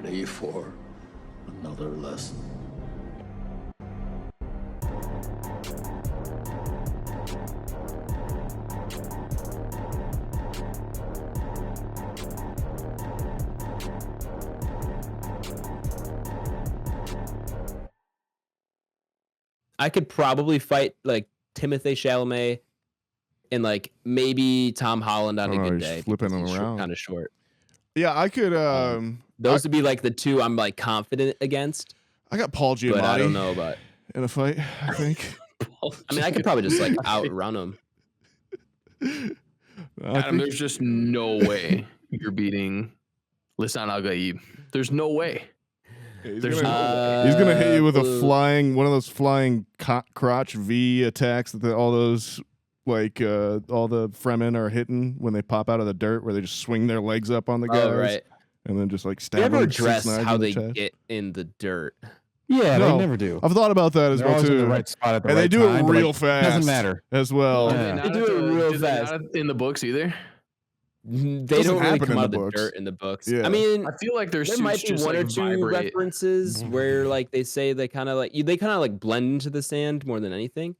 ready for another lesson? I could probably fight like Timothée Chalamet and like maybe Tom Holland on a good day. Flipping them around. Kind of short. Yeah, I could. Those would be like the two I'm like confident against. I got Paul Giamatti. But I don't know about in a fight. I think. I mean, I could probably just like outrun him. Adam, there's just no way you're beating Lisan Al-Gaib. There's no way. He's gonna hit you with one of those flying crotch V attacks that all those like all the Fremen are hitting when they pop out of the dirt, where they just swing their legs up on the guys, right. and then just like stab They them. never address how they get in the dirt. Yeah, they never do. I've thought about that as well too. In the right spot at the and right they do time, it real fast. Doesn't matter as well. Yeah. They do it real fast. Not in the books either. They don't really come out of the dirt in the books. Yeah. I mean, I feel like there might be one or two references where like they say they kind of like blend into the sand more than anything.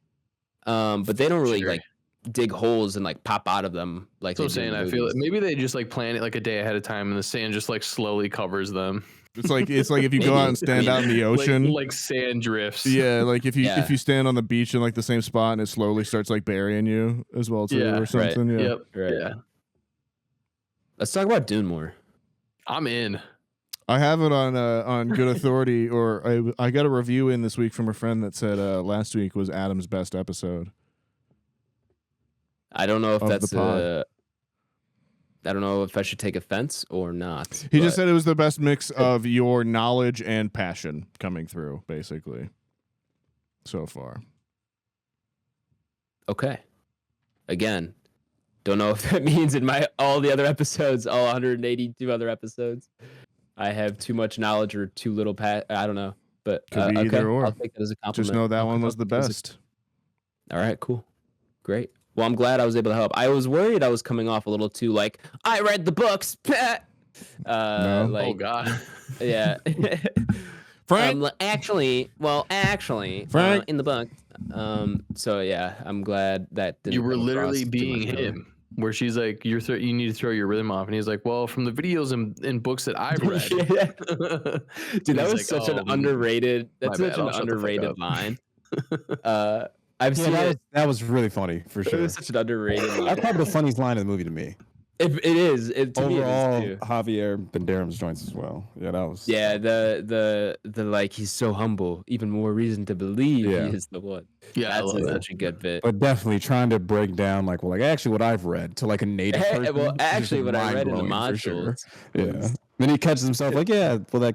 But they don't really like dig holes and like pop out of them like. So I'm saying, I feel like maybe they just like plan it like a day ahead of time, and the sand just like slowly covers them. It's like if you go out and stand out in the ocean, like sand drifts. Yeah, like if you stand on the beach in like the same spot and it slowly starts like burying you as well too, or something. Right. Yeah. Yep. Right. Yeah. Let's talk about Dune more. I'm in. I have it on good authority, or I got a review in this week from a friend that said last week was Adam's best episode. I don't know if that's I don't know if I should take offense or not. He just said it was the best mix of your knowledge and passion coming through, basically, so far. Okay. Again, don't know if that means in all the other episodes, all 182 other episodes, I have too much knowledge or too little I don't know. But could be either or. I'll take it as a compliment. Just know that one was the best. All right, cool. Great. Well, I'm glad I was able to help. I was worried I was coming off a little too like, I read the books. No. Like, oh God. Yeah. Frank. Actually, Frank in the book. So yeah, I'm glad that didn't you were come literally across being too much him. Where she's like, you need to throw your rhythm off, and he's like, well, from the videos and books that I've read. Dude, that was such an underrated. That's such an underrated line. I've seen that was really funny for sure. It was such an underrated line. That's probably the funniest line in the movie to me. It is. Overall, me it is too. Javier Banderam's joints as well. Yeah, that was. Yeah, the like he's so humble. Even more reason to believe he is the one. Yeah, that's such a good bit. But definitely trying to break down like actually what I've read to like a native person. Well, actually, what I read in the modules. Sure. Yeah. Then he catches himself like,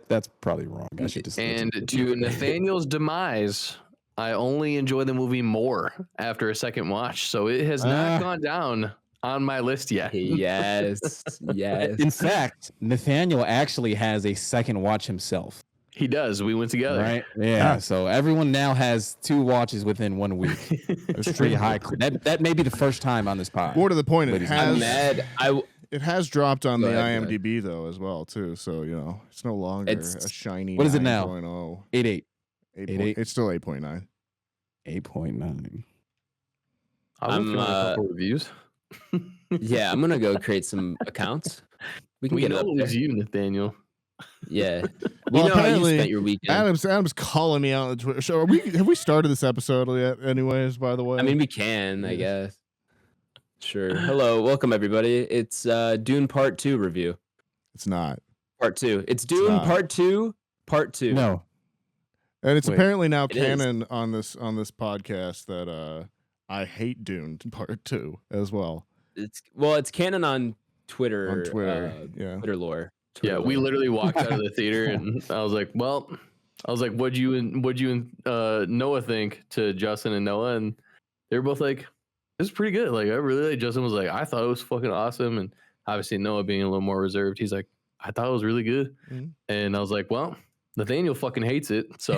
that's probably wrong. I should just. And to Nathaniel's demise, I only enjoy the movie more after a second watch, so it has not gone down on my list yet. Yes. In fact, Nathaniel actually has a second watch himself. He does. We went together. Right? Yeah. So everyone now has 2 watches within 1 week. It's pretty high. That may be the first time on this pod. More to the point, it has dropped on the ahead, IMDb though as well too. So it's no longer a shiny. What is it now? 8.8. 8.8. It's still 8.9. 8.9. I'm looking at a couple reviews. Yeah, I'm gonna go create some accounts. We can get it up. It was you, Nathaniel. Yeah. Well, you know how you apparently, spent your weekend. Adam's calling me out on the Twitter. So have we started this episode yet? Anyways, by the way. I mean, we can, I guess. Sure. Hello, welcome everybody. It's Dune Part 2 review. It's not. Part 2. It's Dune Part 2. Part 2. No. And it's apparently now canon on this podcast that I hate Dune Part 2 as well. It's canon on Twitter. On Twitter, Twitter lore. Yeah, we literally walked out of the theater, and I was like, what'd you and Noah think to Justin and Noah? And they were both like, this is pretty good. Like, I really like. Justin was like, I thought it was fucking awesome, and obviously Noah being a little more reserved, he's like, I thought it was really good. Mm-hmm. And I was like, well, Nathaniel fucking hates it, so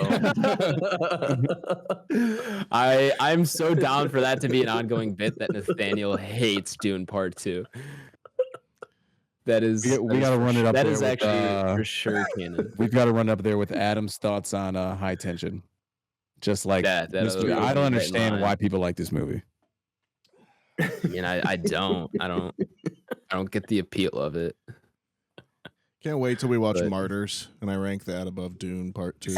I'm so down for that to be an ongoing bit that Nathaniel hates Dune Part 2. That is. We got to run it up That there. is with, actually for sure canon. We've got to run up there with Adam's thoughts on High Tension. Just like That this will movie. I don't be right in understand line. why people like this movie. I mean, I don't get the appeal of it. Can't wait till we watch But- Martyrs, and I rank that above Dune Part 2. You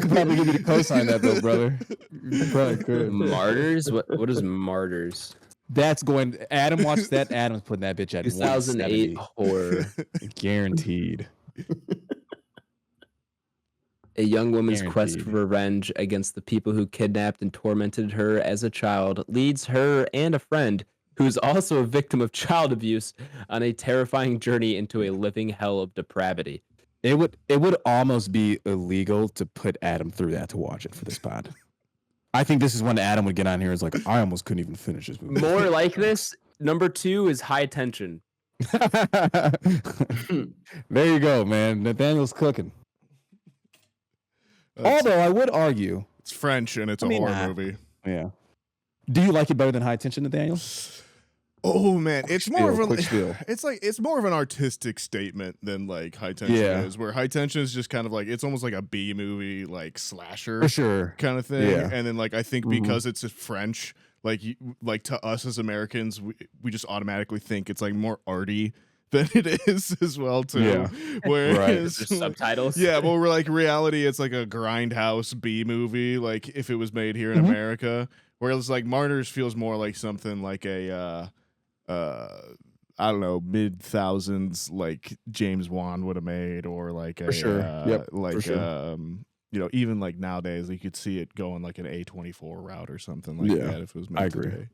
could probably give me the cosign that though, brother. You probably could. Martyrs? What is Martyrs? That's going. Adam watched that. Adam's putting that bitch at 2008 170. horror. Guaranteed. A young woman's quest Guaranteed. for revenge against the people who kidnapped and tormented her as a child leads her and a friend, who is also a victim of child abuse, on a terrifying journey into a living hell of depravity. It would almost be illegal to put Adam through that to watch it for this pod. I think this is when Adam would get on here and is like, I almost couldn't even finish this movie. More like this, number 2 is High Tension. There you go, man. Nathaniel's cooking. Although I would argue, It's French, and it's a horror movie. yeah. Do you like it better than High Tension, Nathaniel? Oh man, it's more of quick a spiel. it's more of an artistic statement than like High Tension Yeah. is. Where High Tension is just kind of like it's almost like a B movie, like slasher For sure. kind of thing. Yeah. And then like I think because it's French, like like to us as Americans, we just automatically think it's like more arty than it is as well too. Yeah. Whereas There's subtitles. yeah, but we're like reality, it's like a grindhouse B movie, like if it was made here in America. Whereas like Martyrs feels more like something like a I don't know, mid-thousands like James Wan would have made, or like For sure. Yep, like for sure. you know, even like nowadays you could see it going like an A24 route or something like Yeah, that if it was made I agree. today.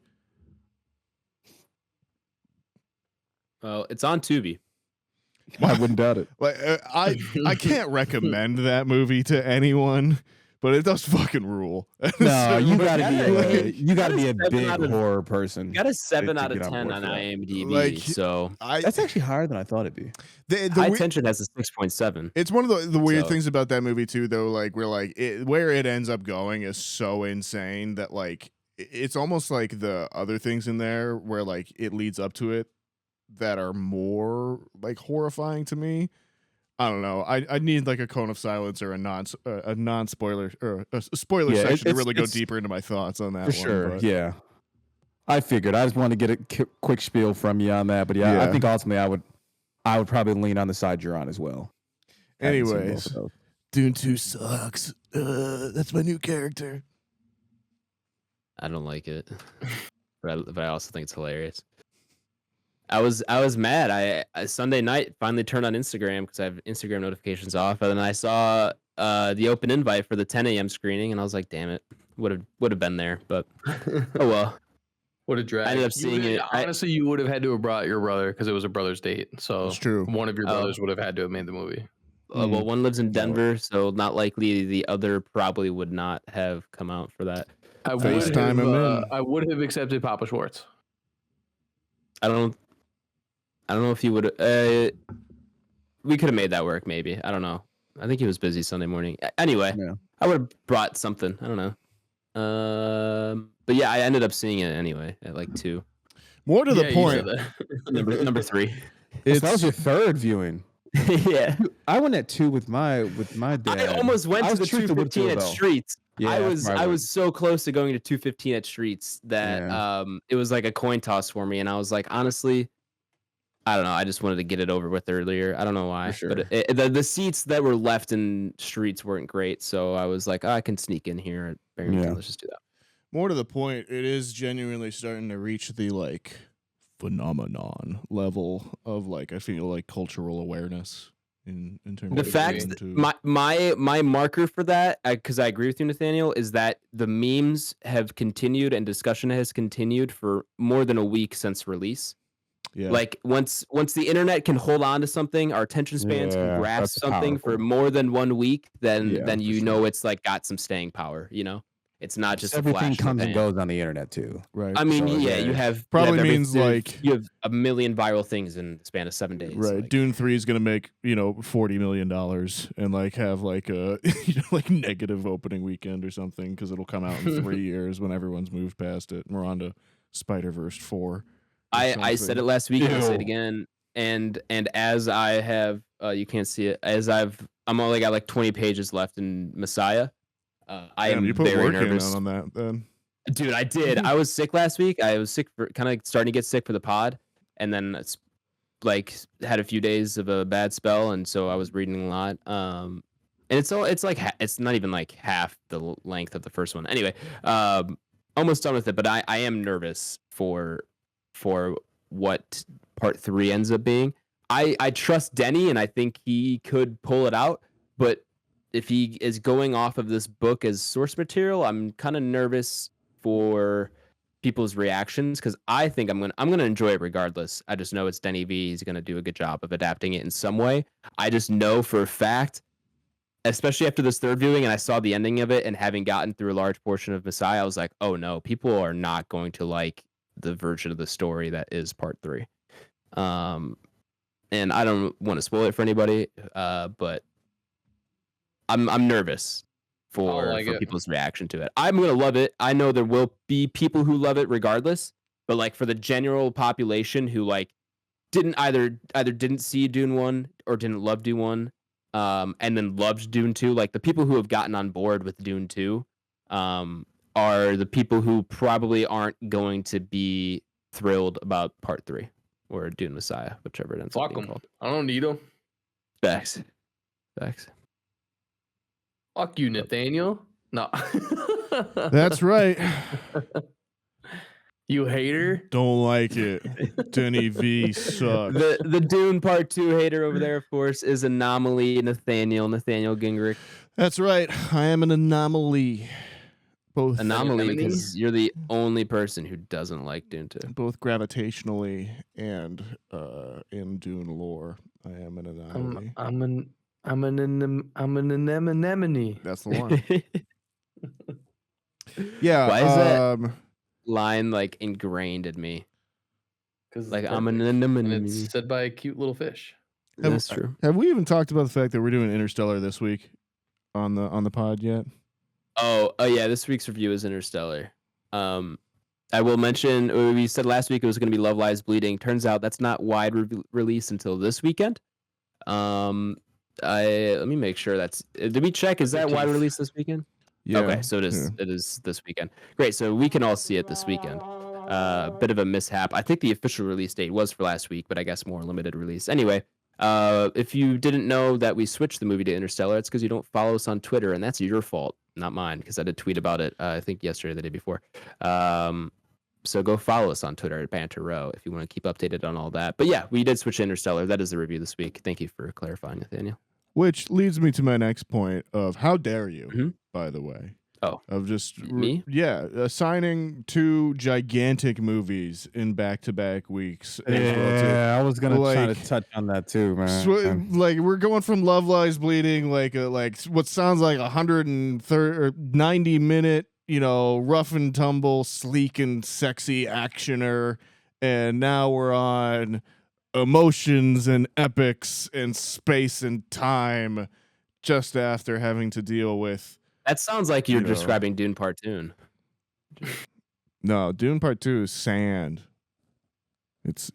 Well, it's on Tubi. I wouldn't doubt it. Like I can't recommend that movie to anyone, but it does fucking rule. No, you gotta be like, you gotta be a 7 big out of- horror person. Got a 7 to out of get on 10 board on for that. IMDb. Like, So That's actually higher than I thought it'd be. the High we- Tension has a 6.7. It's one of the weird So- things about that movie too, though. Like we're like where it ends up going is so insane that like it's almost like the other things in there where like it leads up to it that are more like horrifying to me. I don't know. I need like a cone of silence or a non spoiler or a spoiler Yeah, section to it's- really go it's- deeper into my thoughts on that. For one, sure. but- Yeah. I figured. I just wanted to get a quick spiel from you on that, but yeah, Yeah. I think ultimately I would probably lean on the side you're on as well. Haven't seen both Anyways, of those. Dune 2 sucks. That's my new character. I don't like it, but I also think it's hilarious. I was mad. I Sunday night finally turned on Instagram because I have Instagram notifications off, and then I saw the open invite for the 10 a.m. screening, and I was like, damn it, would have been there, but oh well. What a drag. I ended up seeing it. Honestly, you would have had to have brought your brother because it was a brother's date. So That's true. one of your Oh. brothers would have had to have made the movie. Well, one lives in Denver, so not likely. The other probably would not have come out for that. I would FaceTime him in. I would have accepted Papa Schwartz. I don't know if he would. We could have made that work, maybe. I don't know. I think he was busy Sunday morning. Anyway, Yeah. I would have brought something. I don't know. But yeah, I ended up seeing it anyway at like 2. More to the Yeah, you point. said that. number 3. So that was your third viewing. Yeah, I went at 2 with my dad. I almost went I to was the the truth of 215 at Woodfield, though. Streets. Yeah, I that's where I was so close to going to 215 at Streets that it was like a coin toss for me, and I was like, honestly, I don't know. I just wanted to get it over with earlier. I don't know why, For but sure. the seats that were left in Streets weren't great, so I was like, I can sneak in here at Barrington. Yeah. Let's just do that. More to the point, it is genuinely starting to reach the like phenomenon level of like I feel like cultural awareness in terms The of fact Dune that 2. my marker for that, because I agree with you, Nathaniel, is that the memes have continued and discussion has continued for more than a week since release. Yeah. Like once the internet can hold on to something, our attention spans Yeah, can grasp that's something for powerful. more than 1 week, then Yeah, then for you sure. know it's like got some staying power. You know, it's not just a Everything flash in the comes and pan. goes on the internet too. right. I mean, So, yeah, yeah, you have probably you have means, like- you have a million viral things in the span of 7 days. Right. like- Dune 3 is going to make, $40 million and like have like a like negative opening weekend or something because it'll come out in 3 years when everyone's moved past it and we're on to Spider-Verse 4. I said it last week and I'll say it Ew. again. and as I have, you can't see it. I'm only got like 20 pages left in Messiah. I Damn, am you put very work nervous. in on that then. Dude, I did. I was sick last week. I was sick for kind of starting to get sick for the pod, and then it's like had a few days of a bad spell, and so I was reading a lot. And it's like it's not even like half the length of the first one. Anyway, almost done with it, but I am nervous for what part 3 ends up being. I trust Denny, and I think he could pull it out, but if he is going off of this book as source material, I'm kind of nervous for people's reactions because I think I'm gonna enjoy it regardless. I just know it's Denny V. He's gonna do a good job of adapting it in some way. I just know for a fact, especially after this third viewing, and I saw the ending of it, and having gotten through a large portion of Messiah, I was like, oh no, people are not going to like the version of the story that is part 3. And I don't want to spoil it for anybody, but I'm nervous for people's reaction to it. I'm gonna love it. I know there will be people who love it regardless, but like for the general population who like didn't either didn't see Dune 1 or didn't love Dune 1, and then loved Dune 2, like the people who have gotten on board with Dune 2, are the people who probably aren't going to be thrilled about part 3 or Dune Messiah, whichever it ends up being called. I don't need them. Facts. Fuck you, Nathaniel. No. That's right. You hater. Don't like it. Denny V sucks. The Dune Part 2 hater over there, of course, is Anomaly Nathaniel Gingrich. That's right. I am an anomaly. Both Anomaly because you're the only person who doesn't like Dune 2. Both gravitationally and in Dune lore. I am an anomaly. I'm an anemone. That's the one. Yeah. Why is that line like ingrained in me? Because like I'm an anemone. And it's said by a cute little fish. That's true. Have we even talked about the fact that we're doing Interstellar this week on the pod yet? Oh yeah, this week's review is Interstellar. I will mention we said last week it was going to be Love Lies Bleeding. Turns out that's not wide release until this weekend. Let me make sure that's. Did we check? Is that wide release this weekend? Yeah. Okay, so it is. Yeah. It is this weekend. Great. So we can all see it this weekend. Bit of a mishap. I think the official release date was for last week, but I guess more limited release. Anyway, if you didn't know that we switched the movie to Interstellar, it's because you don't follow us on Twitter, and that's your fault, not mine, because I did tweet about it. I think yesterday or the day before. So go follow us on Twitter at Banter Row if you want to keep updated on all that. But yeah, we did switch to Interstellar. That is the review this week. Thank you for clarifying, Nathaniel. Which leads me to my next point of how dare you, by the way. Oh. Of just me? Assigning 2 gigantic movies in back-to-back weeks. Yeah, I was gonna try to touch on that too, man. Like we're going from Love Lies Bleeding, like what sounds like 90-minute, rough and tumble, sleek and sexy actioner, and now we're on emotions and epics and space and time, just after having to deal with. That sounds like you're describing Dune Part 2. No, Dune Part 2 is sand. It's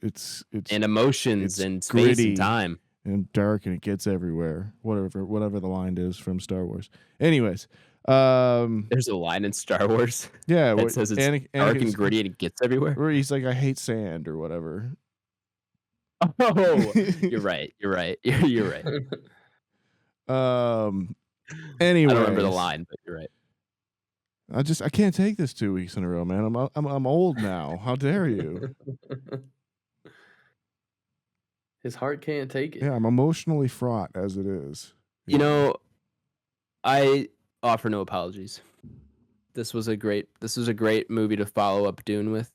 and emotions and space and time and dark, and it gets everywhere. Whatever the line is from Star Wars. Anyways, there's a line in Star Wars. Yeah, that says it's dark and gritty and it gets everywhere. Where he's like, I hate sand or whatever. Oh, you're right. You're right. Anyway, I don't remember the line, but you're right. I can't take this 2 weeks in a row, man. I'm old now. How dare you? His heart can't take it. Yeah, I'm emotionally fraught as it is. I offer no apologies. This was a great movie to follow up Dune with,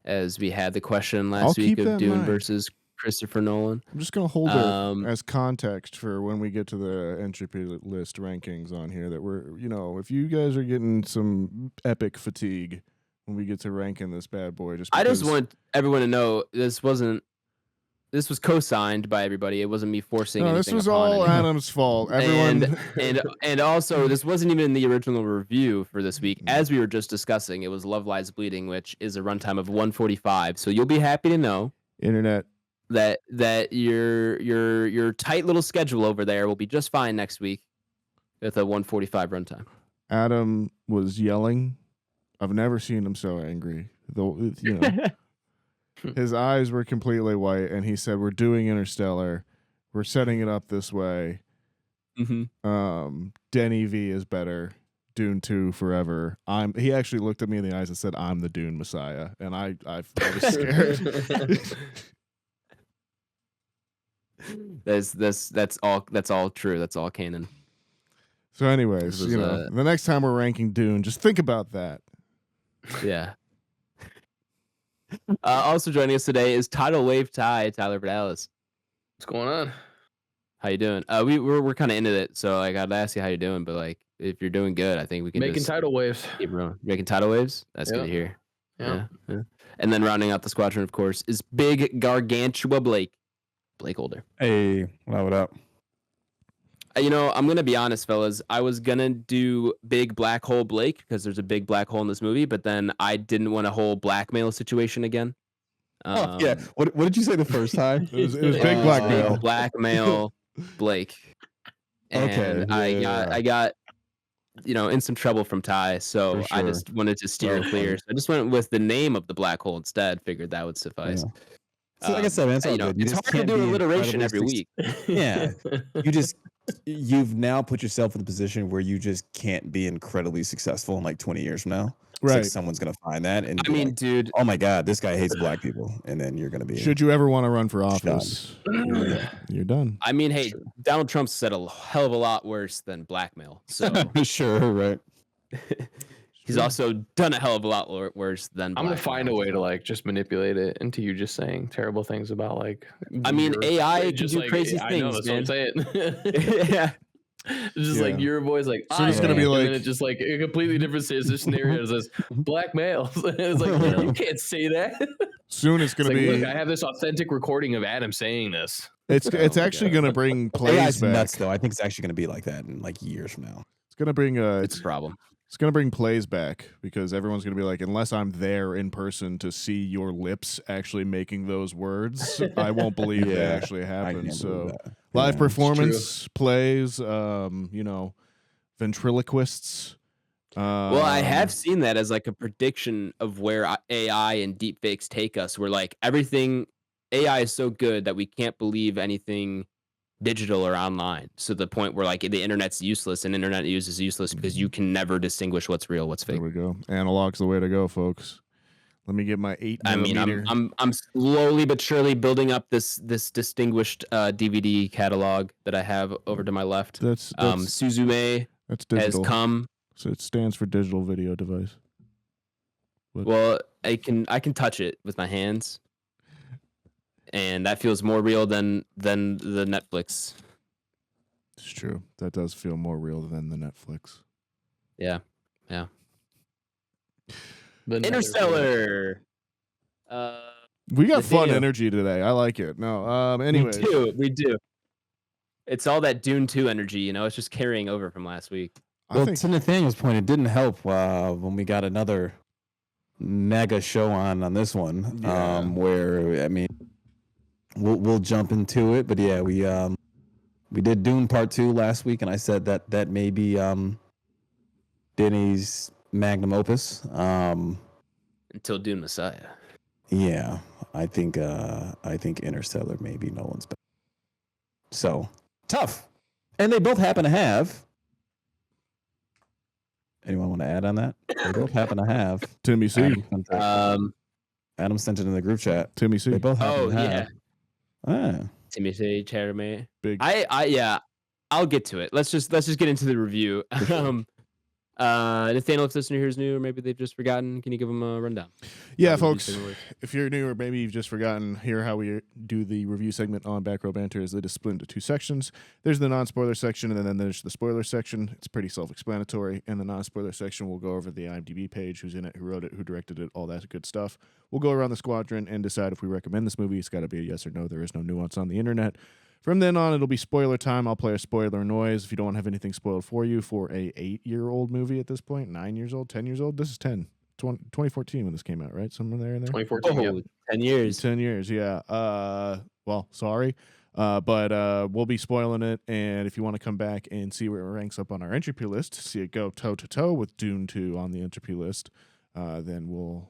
as we had the question last week of Dune versus Christopher Nolan. I'm just gonna hold it as context for when we get to the Entropy list rankings on here. That we're, if you guys are getting some epic fatigue when we get to ranking this bad boy, I just want everyone to know this was co-signed by everybody. It wasn't me forcing anything. This was all anyone. Adam's fault. Everyone and also this wasn't even in the original review for this week. As we were just discussing, it was Love Lies Bleeding, which is a runtime of 145. So you'll be happy to know, Internet, that your tight little schedule over there will be just fine next week with a 145 runtime. Adam was yelling. I've never seen him so angry. Though, you know, his eyes were completely white, and he said, "We're doing Interstellar. We're setting it up this way. Denny V is better. Dune 2 forever." He actually looked at me in the eyes and said, "I'm the Dune Messiah," and I was scared. That's all true. That's all canon. So, anyways, was, the next time we're ranking Dune, just think about that. Yeah. Also joining us today is Tidal Wave Ty, Tyler Verdalis. What's going on? How you doing? We're kind of into it, so I gotta ask you how you're doing. But like, if you're doing good, I think we can Making tidal waves. keep rolling. Making tidal waves. That's good to hear. Yeah. And then rounding out the squadron, of course, is Big Gargantua BlakeHolder. Hey, what up? I'm gonna be honest, fellas. I was gonna do Big Black Hole Blake because there's a big black hole in this movie, but then I didn't want a whole blackmail situation again. Yeah. What did you say the first time? It was big blackmail. Big blackmail Blake. And Okay, I got in some trouble from Ty, so For I sure. just wanted to steer clear. So I just went with the name of the black hole instead. Figured that would suffice. Yeah. So like I said, man, it's all good. You It's just hard to can't do be alliteration every incredibly week. Yeah. You've now put yourself in the position where you just can't be incredibly successful in like 20 years from now. It's like Right. someone's gonna find that and I be mean, like, dude, oh my god, this guy hates black people, and then you're gonna be Should you ever want to run for office, you're done. I mean, hey, Donald Trump said a hell of a lot worse than blackmail. So sure, right? he's also done a hell of a lot worse than. I'm gonna blackmail. find a way to like just manipulate it into you just saying terrible things about like. I mean, AI can just do like, crazy I know, things, that's man. what I'm saying. Yeah. It's just like your voice, like So it's gonna be and like- then it's just like a completely different scenario. It says blackmail. It's like you can't say that. Soon it's gonna It's like, be. look, I have this authentic recording of Adam saying this. It's actually gonna bring plays AI's back. nuts though. I think it's actually gonna be like that in like years from now. It's gonna bring It's a problem. It's going to bring plays back because everyone's going to be like, unless I'm there in person to see your lips actually making those words, I won't believe they Yeah, actually I happened. can't So believe that. live Yeah. performance, plays, ventriloquists. Well, I have seen that as like a prediction of where AI and deepfakes take us. Where like everything AI is so good that we can't believe anything digital or online. So the point where like the internet's useless and internet use is useless because you can never distinguish what's real, what's There fake. we go. Analog's the way to go, folks. Let me get my 8 I mean, millimeter. I'm slowly but surely building up this distinguished DVD catalog that I have over to my left. That's Suzume that's has digital. come. So it stands for digital video device. Well, I can touch it with my hands, and that feels more real than the Netflix. It's true. That does feel more real than the Netflix. Yeah. The Interstellar. We got fun Nathaniel. energy today. I like it. No. Anyways. We do. It's all that Dune 2 energy, it's just carrying over from last week. Well, I think to Nathaniel's point, it didn't help when we got another mega show on this one. Yeah. Where I mean, we'll jump into it, but yeah, we did Dune Part 2 last week, and I said that may be Denny's magnum opus. Until Dune Messiah. Yeah, I think Interstellar may be Nolan's best. So tough, and they both happen to have. Anyone want to add on that? They both happen to have. Timmy C. Adam sent it in the group chat. Timmy C. They both happen Oh to yeah. have. Ah. Timothy Chalamet. Big. I'll get to it. Let's just get into the review. Nathaniel, if this is new, or maybe they've just forgotten, can you give them a rundown? Yeah, How the review folks, segment works? if you're new or maybe you've just forgotten, here how we do the review segment on Back Row Banter is it is split into 2 sections. There's the non-spoiler section, and then there's the spoiler section. It's pretty self-explanatory. In the non-spoiler section, we'll go over the IMDb page, who's in it, who wrote it, who directed it, all that good stuff. We'll go around the squadron and decide if we recommend this movie. It's got to be a yes or no. There is no nuance on the internet. From then on, it'll be spoiler time. I'll play a spoiler noise if you don't want to have anything spoiled for you for a 8-year-old movie at this point, 9 years old, 10 years old. This is 10. 2014 when this came out, right? Somewhere there in there. 2014. Oh, 10 years. 10 years, yeah. well, sorry. But we'll be spoiling it, and if you want to come back and see where it ranks up on our Entropy list, see it go toe-to-toe with Dune 2 on the Entropy list, then we'll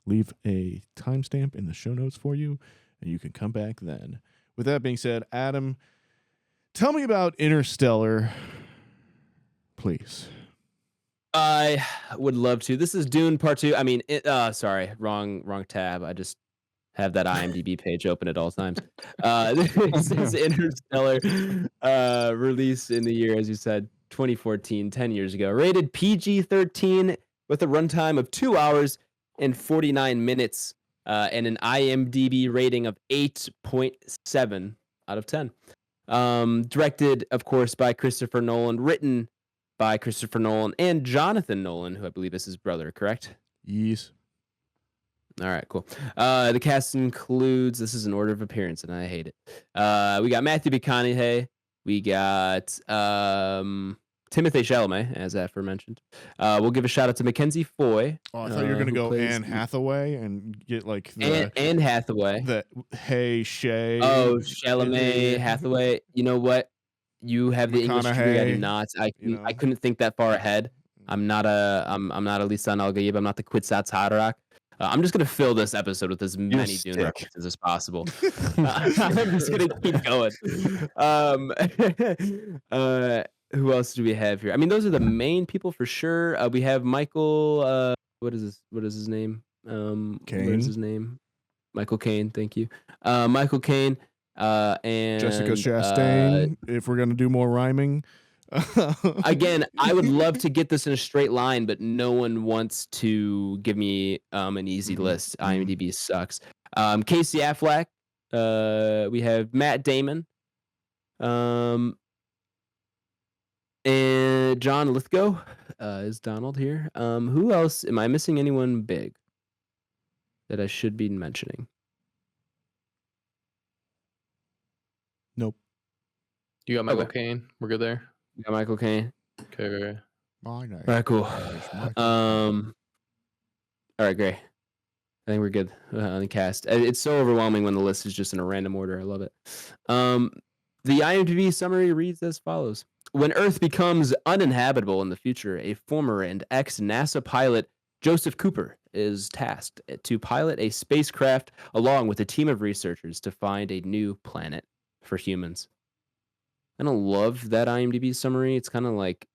leave a timestamp in the show notes for you, and you can come back then. With that being said, Adam, tell me about Interstellar, please. I would love to. This is Dune Part 2. I mean, sorry, wrong tab. I just have that IMDb page open at all times. This is Interstellar, released in the year, as you said, 2014, 10 years ago. Rated PG-13 with a runtime of 2 hours and 49 minutes, and an IMDb rating of 8.7 out of 10. Directed, of course, by Christopher Nolan, written by Christopher Nolan and Jonathan Nolan, who I believe is his brother, correct? Yes. All right, cool. The cast includes, this is an order of appearance, and I hate it. We got Matthew McConaughey. We got Timothée Chalamet, as aforementioned. We'll give a shout out to Mackenzie Foy. Oh, I thought you were going to go Anne Hathaway and get like Anne Hathaway. The Hey Shay. Oh, Chalamet, Hathaway. You know what? You have the English degree. I do not. I couldn't think that far ahead. I'm not a Lisan Al Gaib. I'm not the Quetzalcoatl Haderach. I'm just gonna fill this episode with as many Dune references as possible. I'm just gonna keep going. Who else do we have here? I mean, those are the main people for sure. We have Michael. What is his name? Caine. What is his name? Michael Caine. Thank you. Michael Caine. And Jessica Chastain. If we're gonna do more rhyming. Again, I would love to get this in a straight line, but no one wants to give me an easy list. IMDb sucks. Casey Affleck. We have Matt Damon. And John Lithgow is Donald here. Who else? Am I missing anyone big that I should be mentioning? Nope. You got Michael Caine. We're good there. We got Michael Caine. Okay. My name. All right, cool. All right, great. I think we're good on the cast. It's so overwhelming when the list is just in a random order. I love it. The IMDb summary reads as follows. When Earth becomes uninhabitable in the future, a former and ex-NASA pilot, Joseph Cooper, is tasked to pilot a spacecraft along with a team of researchers to find a new planet for humans. I don't love that IMDb summary. It's kind of like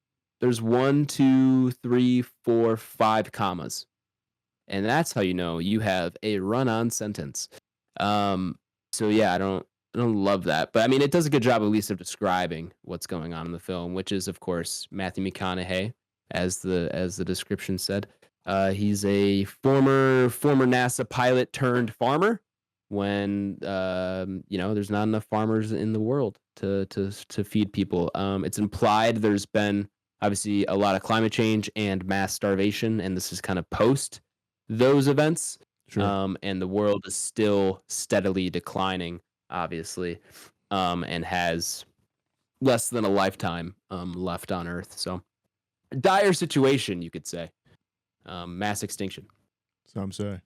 there's 1, 2, 3, 4, 5 commas. And that's how you know you have a run-on sentence. So yeah, I don't love that. But I mean, it does a good job at least of describing what's going on in the film, which is of course Matthew McConaughey, as the description said. He's a former NASA pilot turned farmer when there's not enough farmers in the world to feed people. It's implied there's been obviously a lot of climate change and mass starvation, and this is kind of post those events. Sure. And the world is still steadily declining, obviously, and has less than a lifetime left on Earth. So dire situation, you could say. Mass extinction. Some say.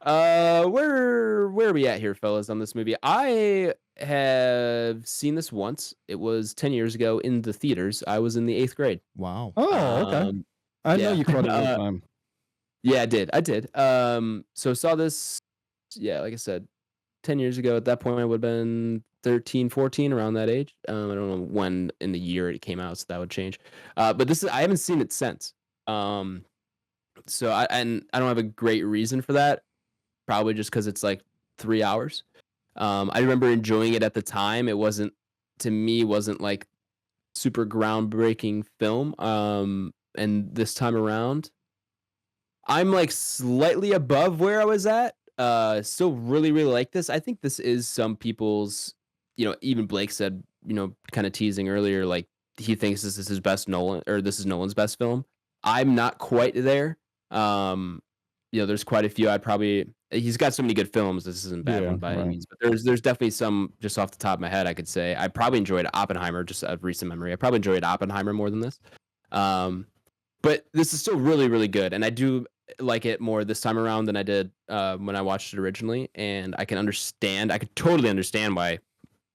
Where are we at here, fellas, on this movie? I have seen this once. It was 10 years ago in the theaters. I was in the 8th grade. Wow. Oh, okay. I know you caught it one time. Yeah, I did. So saw this, like I said, 10 years ago. At that point, I would have been 13, 14, around that age. I don't know when in the year it came out, so that would change. But I haven't seen it since. So I don't have a great reason for that. Probably just because it's like 3 hours. I remember enjoying it at the time. It wasn't like super groundbreaking film. And this time around, I'm like slightly above where I was at. Still really, really like this. I think this is some people's, even Blake said, kind of teasing earlier, like he thinks this is his best Nolan, or this is Nolan's best film. I'm not quite there. There's quite a few. He's got so many good films. This isn't a bad one by any means, but there's definitely some just off the top of my head I could say. I probably enjoyed Oppenheimer, just of recent memory. I probably enjoyed Oppenheimer more than this. But this is still really, really good. And I do like it more this time around than I did when I watched it originally, and I could totally understand why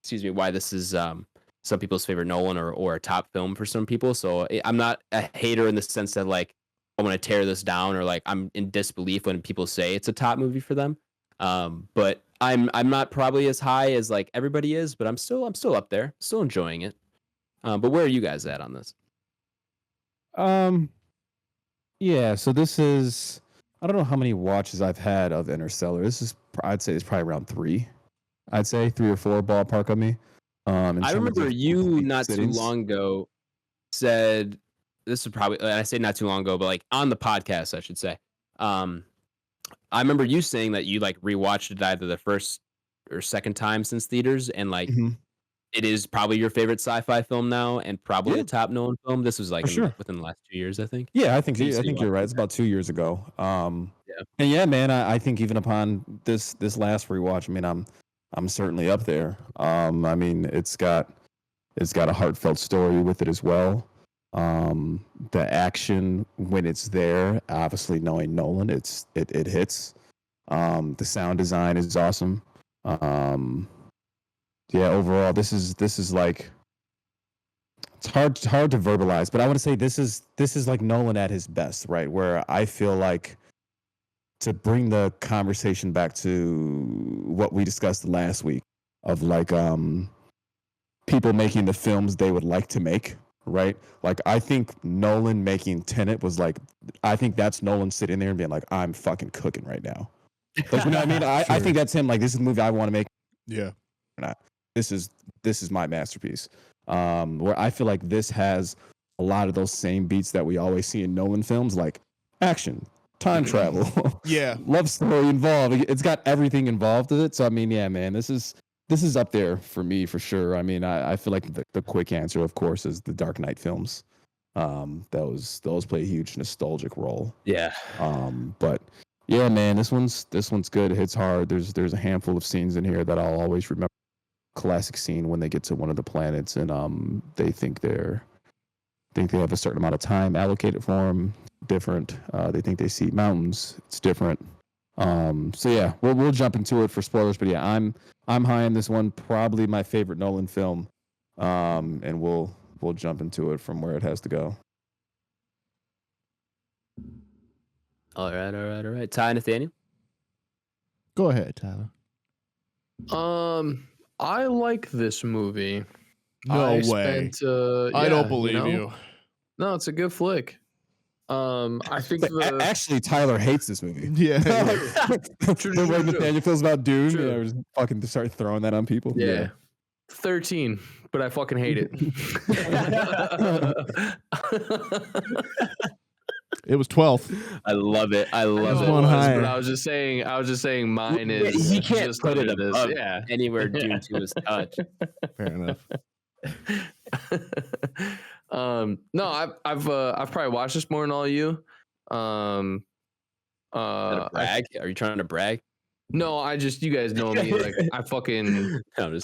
this is some people's favorite Nolan or a top film for some people. So I'm not a hater in the sense that like I want to tear this down or like I'm in disbelief when people say it's a top movie for them. But I'm not probably as high as like everybody is, but I'm still up there, still enjoying it. But where are you guys at on this? Yeah, so this is, I don't know how many watches I've had of Interstellar. I'd say it's probably around 3. I'd say 3 or 4 ballpark of me. I remember you not sittings. too long ago said, this is probably, I say not too long ago, but like on the podcast, I should say. I remember you saying that you like rewatched it either the first or second time since theaters, and like it is probably your favorite sci-fi film now, and probably a top Nolan film. This was like within the last 2 years, I think. Yeah, I think you're right. It's about 2 years ago. And yeah, man, I think even upon this last rewatch, I mean, I'm certainly up there. I mean, it's got a heartfelt story with it as well. The action when it's there, obviously knowing Nolan, it hits. The sound design is awesome. Yeah, overall, this is like, it's hard to verbalize, but I want to say this is like Nolan at his best, right? Where I feel like, to bring the conversation back to what we discussed last week of like people making the films they would like to make, right? Like I think Nolan making Tenet was like, I think that's Nolan sitting there and being like, I'm fucking cooking right now. Like, you know what I mean? I think that's him. Like, this is a movie I want to make. Yeah. This is my masterpiece. Where I feel like this has a lot of those same beats that we always see in Nolan films, like action, time travel, love story involved. It's got everything involved with it. So I mean, yeah, man, this is up there for me for sure. I mean, I feel like the quick answer, of course, is the Dark Knight films. Those play a huge nostalgic role. Yeah. But yeah, man, this one's good. It hits hard. There's a handful of scenes in here that I'll always remember. Classic scene when they get to one of the planets and they think they have a certain amount of time allocated for them. Different. They think they see mountains. It's different. So yeah, we'll jump into it for spoilers. But yeah, I'm high on this one. Probably my favorite Nolan film. And we'll jump into it from where it has to go. All right. Ty, Nathaniel? Go ahead, Tyler. I like this movie. No way. I don't believe you. No, it's a good flick. I think actually Tyler hates this movie. Yeah. The way Nathaniel feels about Dune. Yeah, I just fucking start throwing that on people. Yeah. 13, but I fucking hate it. It was 12th. I love it. One higher. But I was just saying mine is. He can't just put it above anywhere Dune 2 is touched. Fair enough. No, I've probably watched this more than all of you. Brag? Are you trying to brag? No, you guys know me. Like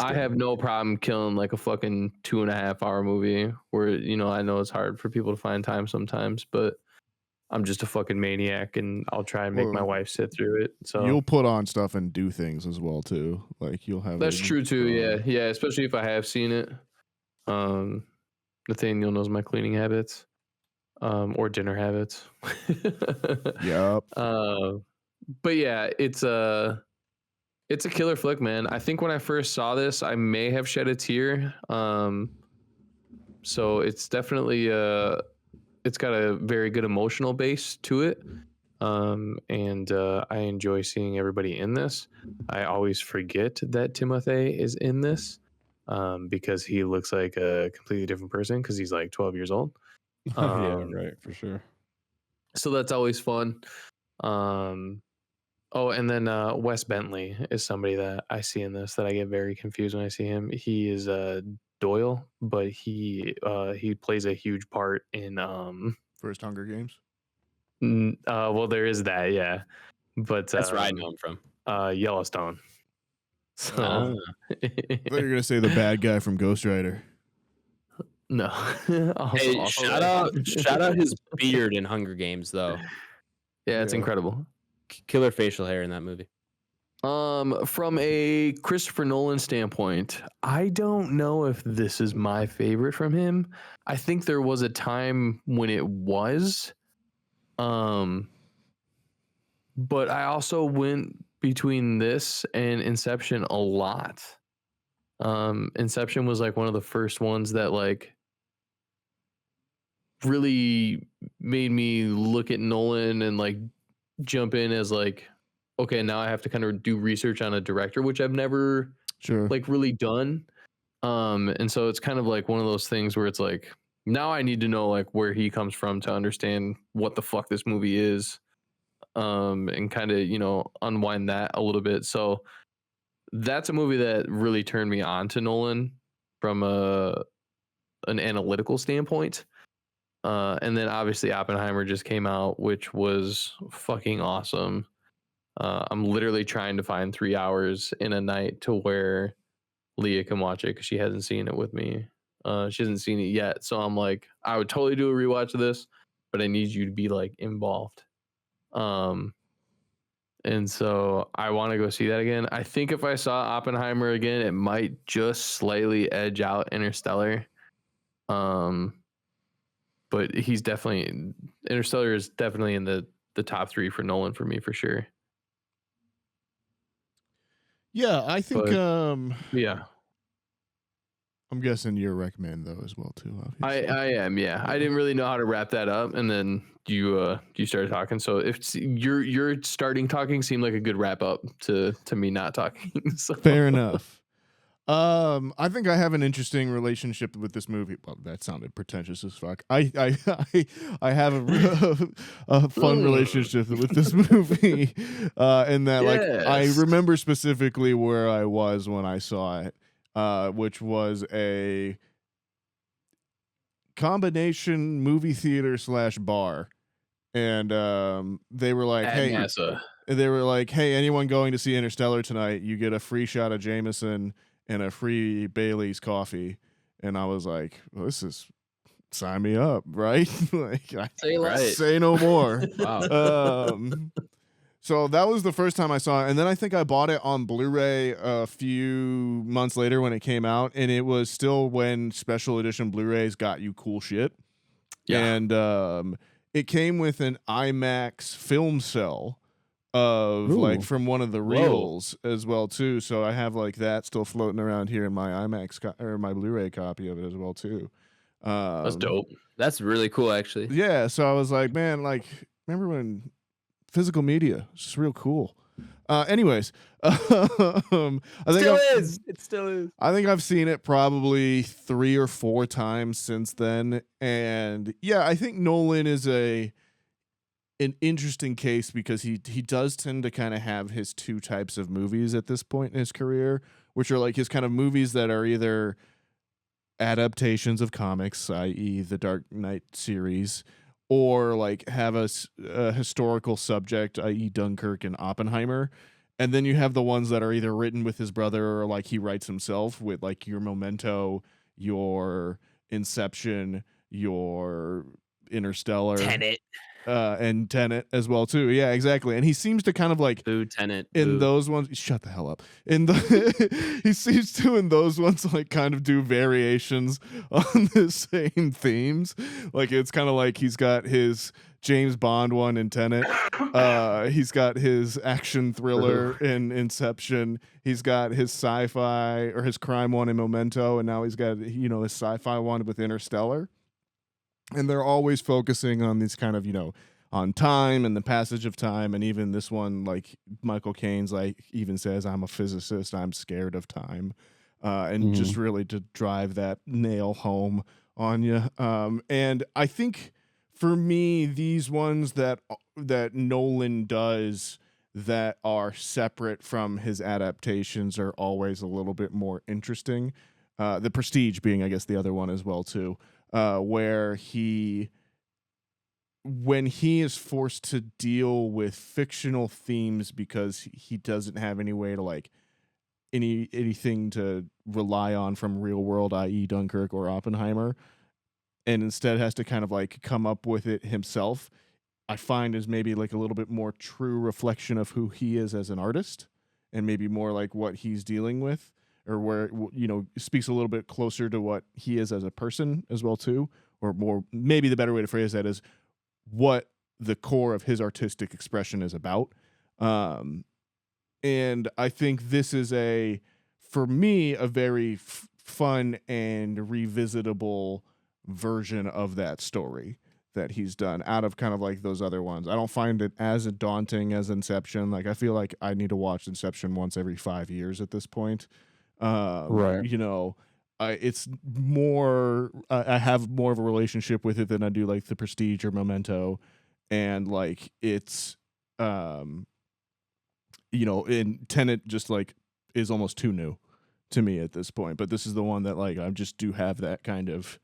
I have no problem killing like a fucking 2.5 hour movie where, I know it's hard for people to find time sometimes, but I'm just a fucking maniac and I'll try and make my wife sit through it. So you'll put on stuff and do things as well too. Like you'll have. That's true too. Yeah. Especially if I have seen it. Nathaniel knows my cleaning habits, or dinner habits. Yep. But yeah, it's a killer flick, man. I think when I first saw this, I may have shed a tear. So it's definitely it's got a very good emotional base to it. And I enjoy seeing everybody in this. I always forget that Timothée is in this, because he looks like a completely different person because he's like 12 years old. Yeah, right, for sure. So that's always fun. Oh, and then Wes Bentley is somebody that I see in this that I get very confused when I see him. He is Doyle, but he plays a huge part in First Hunger Games. Well, there is that, yeah, but that's where I know him from. Yellowstone. So I thought you were gonna say the bad guy from Ghost Rider. No. Hey, shout out his beard in Hunger Games though. Yeah, it's Yeah. incredible. Killer facial hair in that movie. From a Christopher Nolan standpoint, I don't know if this is my favorite from him. I think there was a time when it was. But I also went between this and Inception a lot. Inception was like one of the first ones that like really made me look at Nolan and like jump in as like, okay, now I have to kind of do research on a director, which I've never Sure. like really done. And so it's kind of like one of those things where it's like, now I need to know like where he comes from to understand what the fuck this movie is. And kind of, you know, unwind that a little bit. So that's a movie that really turned me on to Nolan from an analytical standpoint. And then obviously Oppenheimer just came out, which was fucking awesome. I'm literally trying to find 3 hours in a night to where Leah can watch it because she hasn't seen it with me. She hasn't seen it yet. So I'm like, I would totally do a rewatch of this, but I need you to be like involved. And so I want to go see that again. I think if I saw Oppenheimer again, it might just slightly edge out Interstellar. But he's definitely Interstellar is definitely in the top 3 for Nolan for me for sure. Yeah, I think But- Yeah, I'm guessing you're recommend though as well too. Obviously. I am. Yeah, I didn't really know how to wrap that up, and then you started talking. So if you're starting talking, seemed like a good wrap up to me not talking. So. Fair enough. I think I have an interesting relationship with this movie. Well, that sounded pretentious as fuck. I have a fun relationship with this movie, in that like I Yes. remember specifically where I was when I saw it, which was a combination movie theater / bar, and they were like, At "Hey." NASA. They were like, "Hey, anyone going to see Interstellar tonight? You get a free shot of Jameson and a free Bailey's coffee." And I was like, well, "This is sign me up, right?" Like, Say less. say no more. Wow. So that was the first time I saw it, and then I think I bought it on Blu-ray a few months later when it came out, and it was still when special edition Blu-rays got you cool shit. Yeah. And it came with an IMAX film cell of like Ooh. from one of the reels as well too. So I have like that still floating around here in my IMAX or my Blu-ray copy of it as well too. That's dope. That's really cool, actually. Yeah, so I was like, man, like remember when physical media was just real cool. Anyways, I think It still is. I think I've seen it probably 3 or 4 times since then, and yeah, I think Nolan is an interesting case because he does tend to kind of have his 2 types of movies at this point in his career, which are like his kind of movies that are either adaptations of comics, i.e. the Dark Knight series, or like have a historical subject, i.e. Dunkirk and Oppenheimer. And then you have the ones that are either written with his brother or like he writes himself, with like your Memento, your Inception, your Interstellar, Tenet. and Tenet as well too. Yeah, exactly. And he seems to kind of like Boo, Tenet. in boo. those ones, shut the hell up. In the he seems to in those ones like kind of do variations on the same themes. Like it's kind of like he's got his James Bond one in Tenet. He's got his action thriller in Inception. He's got his sci-fi or his crime one in Memento, and now he's got, you know, his sci-fi one with Interstellar. And they're always focusing on these kind of, you know, on time and the passage of time. And even this one, like Michael Caine's like even says, "I'm a physicist, I'm scared of time." And just really to drive that nail home on you. And I think for me, these ones that Nolan does that are separate from his adaptations are always a little bit more interesting. The Prestige being, I guess, the other one as well too, where when he is forced to deal with fictional themes because he doesn't have any way to like anything to rely on from real world, i.e. Dunkirk or Oppenheimer, and instead has to kind of like come up with it himself. I find is maybe like a little bit more true reflection of who he is as an artist, and maybe more like what he's dealing with, or where speaks a little bit closer to what he is as a person as well too, or more maybe the better way to phrase that is what the core of his artistic expression is about. And I think this is for me a very fun and revisitable version of that story that he's done out of kind of like those other ones. I don't find it as daunting as Inception. Like I feel like I need to watch Inception once every 5 years at this point. Right. It's more I have more of a relationship with it than I do like The Prestige or Memento, and like it's and Tenet just like is almost too new to me at this point. But this is the one that like I just do have that kind of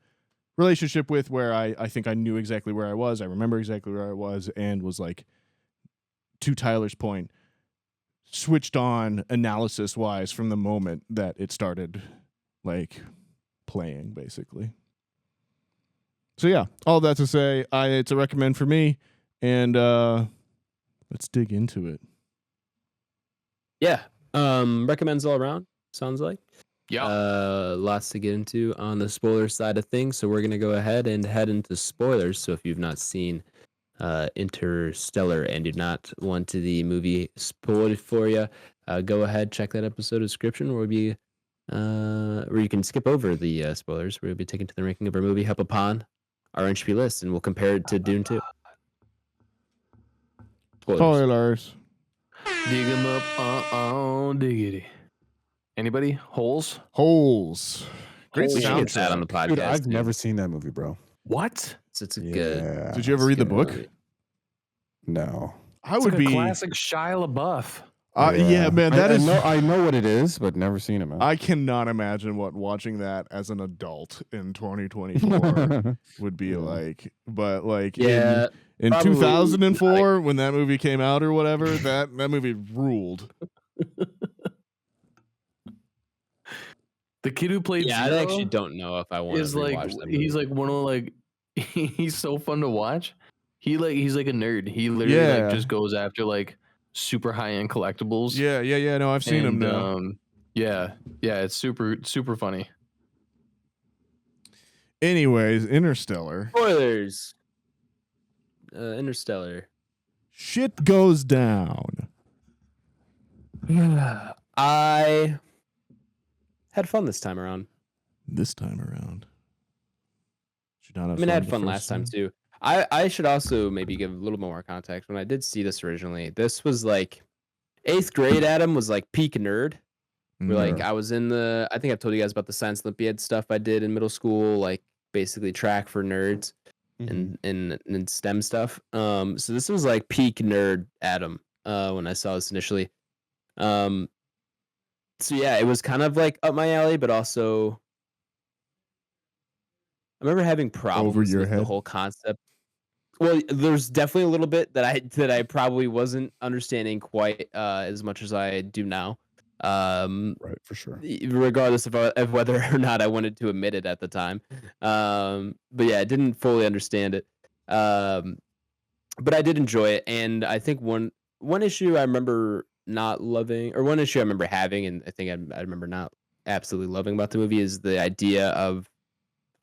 relationship with, where I think I knew exactly where I was. I remember exactly where I was, and was like, to Tyler's point, switched on analysis wise from the moment that it started like playing, basically. So yeah, all that to say, it's a recommend for me, and let's dig into it. Yeah. Recommends all around, sounds like. Yeah. Lots to get into on the spoiler side of things, so we're gonna go ahead and head into spoilers. So if you've not seen Interstellar and do not want the movie spoiled for you, go ahead, check that episode description where you can skip over the spoilers. We'll be taken to the ranking of our movie up upon our Entropy list, and we'll compare it to Dune 2. Spoilers. Dig 'em up, diggity. Anybody? Holes? Great We should get that on soundtrack. the podcast. Dude, I've too. never seen that movie, bro. What? It's a good. Yeah, Did you ever read the book? movie. No. I It's would like be a classic Shia LaBeouf. yeah, man, that is. I know what it is, but never seen it, man. I cannot imagine what watching that as an adult in 2024 would be Yeah. like. But like Yeah, in probably, 2004 when that movie came out or whatever, that movie ruled. The kid who played yeah. I Zero actually don't know if I want is to like rewatch that. he's movie. like one of like he's so fun to watch. He's like a nerd. He literally Yeah. like just goes after like super high end collectibles. Yeah. No, I've seen him now. Yeah, it's super funny. Anyways, Interstellar. Spoilers. Interstellar. Shit goes down. I had fun this time around. This time around. Should not have I mean, I had the fun first last time too. I should also maybe give a little more context. When I did see this originally, this was like 8th grade. Adam was like peak nerd. Where like I was in I think I've told you guys about the Science Olympiad stuff I did in middle school, like basically track for nerds and STEM stuff. So this was like peak nerd Adam when I saw this initially. So yeah, it was kind of like up my alley, but also I remember having problems your with head? the whole concept. Well, there's definitely a little bit that I probably wasn't understanding quite as much as I do now. Right, for sure. Regardless of whether or not I wanted to admit it at the time. But yeah, I didn't fully understand it. But I did enjoy it, and I think one issue I remember not loving, or one issue I remember having, and I think I remember not absolutely loving about the movie, is the idea of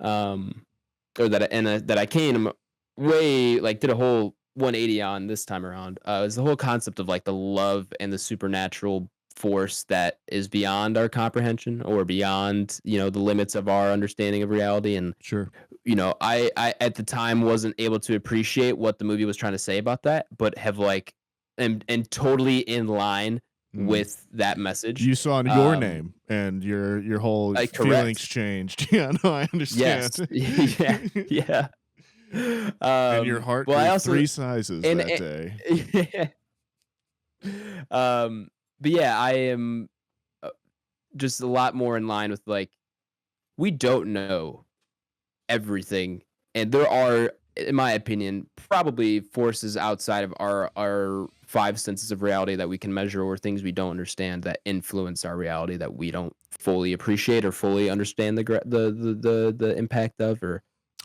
or that I came way like did a whole 180 on this time around. Is the whole concept of like the love and the supernatural force that is beyond our comprehension, or beyond the limits of our understanding of reality. And Sure. I at the time wasn't able to appreciate what the movie was trying to say about that, but have like and totally in line with that message. You saw your name and your whole correct. feelings changed. Yeah, no, I understand. Yes. yeah. And your heart well, grew I also, 3 sizes that day. But yeah, I am just a lot more in line with like, we don't know everything, and there are, in my opinion, probably forces outside of our 5 senses of reality that we can measure, or things we don't understand that influence our reality that we don't fully appreciate or fully understand the impact of, or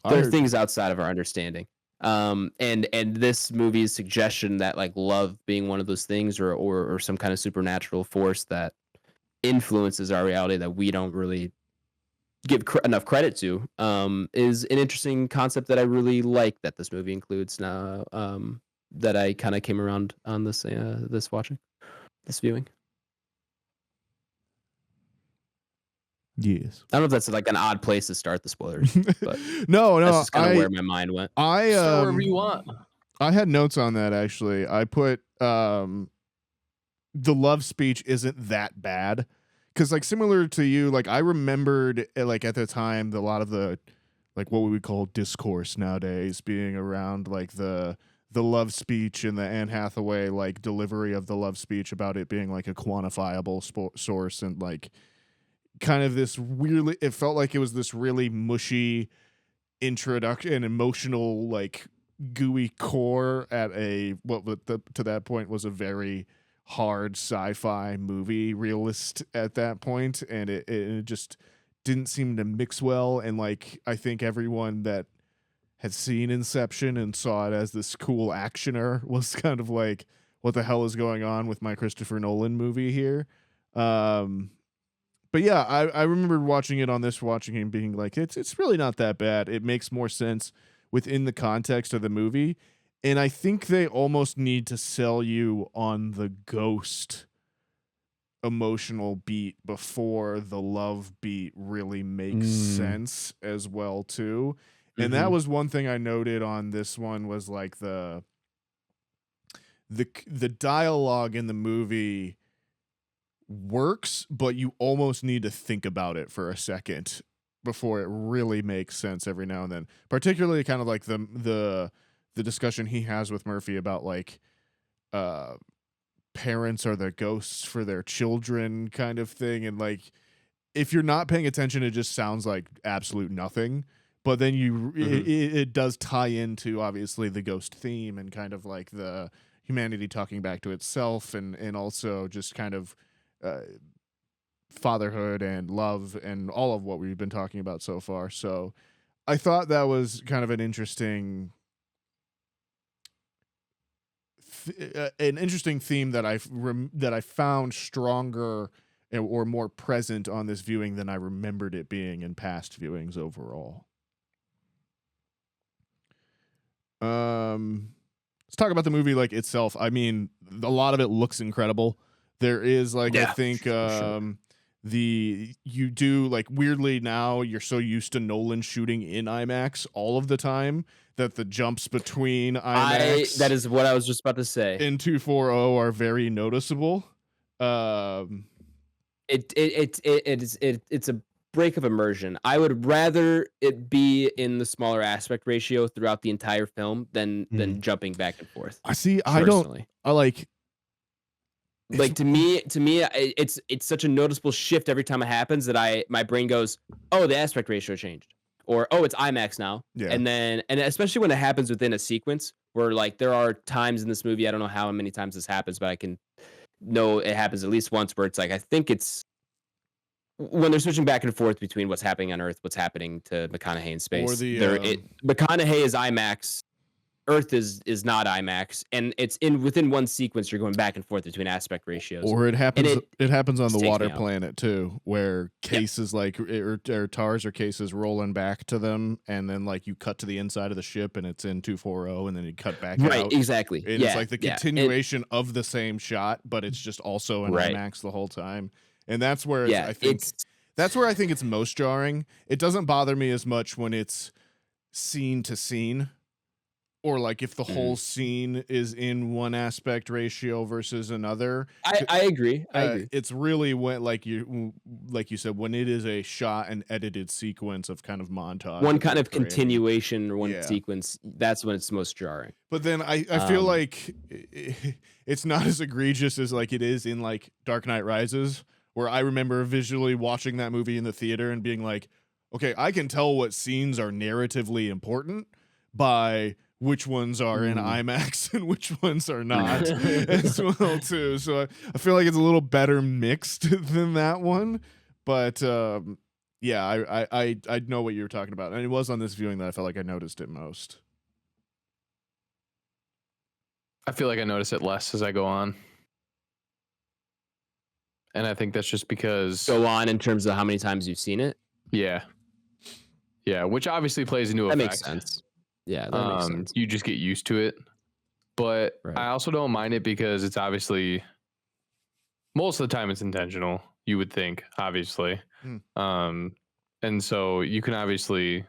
there are things outside of our understanding. And this movie's suggestion that like love being one of those things, or some kind of supernatural force that influences our reality that we don't really give enough credit to, is an interesting concept that I really like that this movie includes now, that I kind of came around on this viewing. Yes. I don't know if that's like an odd place to start the spoilers, but no, that's just kind of where my mind went. Start wherever you want. I had notes on that actually. I put the love speech isn't that bad. Because like similar to you, like I remembered like at the time a lot of the like what we would call discourse nowadays being around like the love speech and the Anne Hathaway like delivery of the love speech about it being like a quantifiable source, and like kind of this weirdly, it felt like it was this really mushy introduction and emotional like gooey core at a to that point was a very hard sci-fi movie realist at that point, and it just didn't seem to mix well. And like I think everyone that had seen Inception and saw it as this cool actioner was kind of like, what the hell is going on with my Christopher Nolan movie here? But yeah, I remember watching it and being like, it's really not that bad. It makes more sense within the context of the movie. And I think they almost need to sell you on the ghost emotional beat before the love beat really makes sense as well too. And that was one thing I noted on this one, was like the dialogue in the movie works, but you almost need to think about it for a second before it really makes sense every now and then. Particularly kind of like the discussion he has with Murphy about like parents are the ghosts for their children kind of thing, and like if you're not paying attention it just sounds like absolute nothing, but then it does tie into obviously the ghost theme and kind of like the humanity talking back to itself, and also just kind of fatherhood and love and all of what we've been talking about so far. So I thought that was kind of an interesting theme that I found stronger or more present on this viewing than I remembered it being in past viewings overall. Let's talk about the movie like itself. I mean, a lot of it looks incredible. There is like, I think you do like weirdly now you're so used to Nolan shooting in IMAX all of the time that the jumps between IMAX that is what I was just about to say in 240 are very noticeable. It's a break of immersion. I would rather it be in the smaller aspect ratio throughout the entire film than jumping back and forth. I see. Personally. I like to me it's such a noticeable shift every time it happens that my brain goes, oh, the aspect ratio changed, or oh, it's IMAX now. Yeah. And especially when it happens within a sequence where like there are times in this movie, I don't know how many times this happens, but I can know it happens at least once where it's like, I think it's when they're switching back and forth between what's happening on Earth, what's happening to McConaughey in space. McConaughey is IMAX, Earth is not IMAX, and it's within one sequence you're going back and forth between aspect ratios. Or it happens it happens on the water planet too, where cases like or TARS or cases rolling back to them, and then like you cut to the inside of the ship and it's in 240, and then you cut back out. Right, exactly. And it's like the continuation of the same shot, but it's just also in IMAX the whole time. And that's where I think it's most jarring. It doesn't bother me as much when it's scene to scene, or like if the whole scene is in one aspect ratio versus another. I agree. It's really when like you said, when it is a shot and edited sequence of kind of montage, one kind of continuation or one sequence, that's when it's most jarring. But then I feel like it's not as egregious as like it is in like Dark Knight Rises, where I remember visually watching that movie in the theater and being like, okay, I can tell what scenes are narratively important by which ones are in IMAX and which ones are not as well too. So I feel like it's a little better mixed than that one. But I know what you're talking about. And it was on this viewing that I felt like I noticed it most. I feel like I notice it less as I go on. And I think that's just because Go on in terms of how many times you've seen it. Yeah, which obviously plays into That effect. makes sense. Yeah, that makes sense. You just get used to it. But Right. I also don't mind it because it's obviously most of the time it's intentional, you would think, obviously. And so you can obviously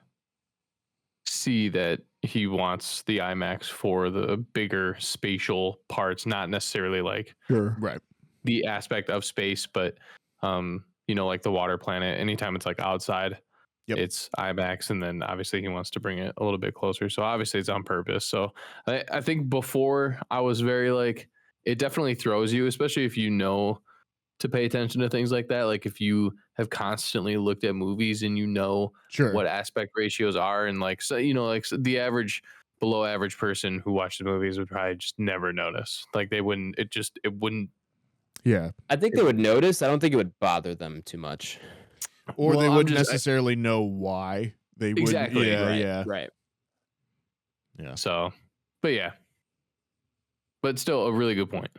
see that he wants the IMAX for the bigger spatial parts, not necessarily like Right. the aspect of space, but you know, like the water planet, anytime it's like outside, it's IMAX, and then obviously he wants to bring it a little bit closer. So obviously it's on purpose. So I think before I was very like, it definitely throws you, especially if you know to pay attention to things like that. Like if you have constantly looked at movies and you know what aspect ratios are, and like, so, you know, like the average below average person who watches movies would probably just never notice. Like they wouldn't, it wouldn't. Yeah. I think they would notice. I don't think it would bother them too much. Or they wouldn't necessarily know why they would. Exactly. Yeah. Right. Yeah. So, but still a really good point.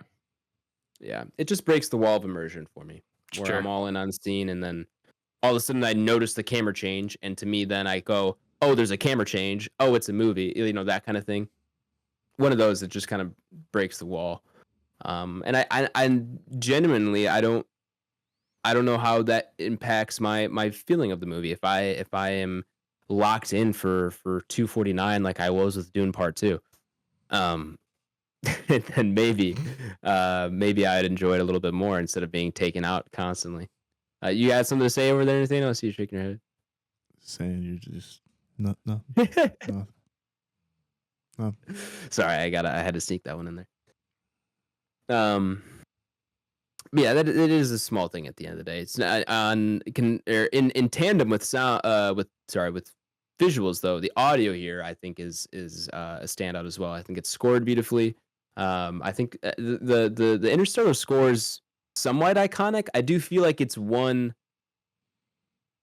Yeah. It just breaks the wall of immersion for me, where I'm all in on scene, and then all of a sudden I notice the camera change, and to me then I go, oh, there's a camera change. Oh, it's a movie. You know, that kind of thing. One of those that just kind of breaks the wall. And I genuinely I don't know how that impacts my feeling of the movie. If I am locked in for 249 like I was with Dune Part 2, then maybe I'd enjoy it a little bit more instead of being taken out constantly. You had something to say over there, Nathaniel? I see you shaking your head. Saying you're just no. Sorry, I had to sneak that one in there. Yeah, it is a small thing at the end of the day. It's not in tandem with sound with visuals though. The audio here I think is a standout as well. I think it's scored beautifully. I think the Interstellar score is somewhat iconic. I do feel like it's one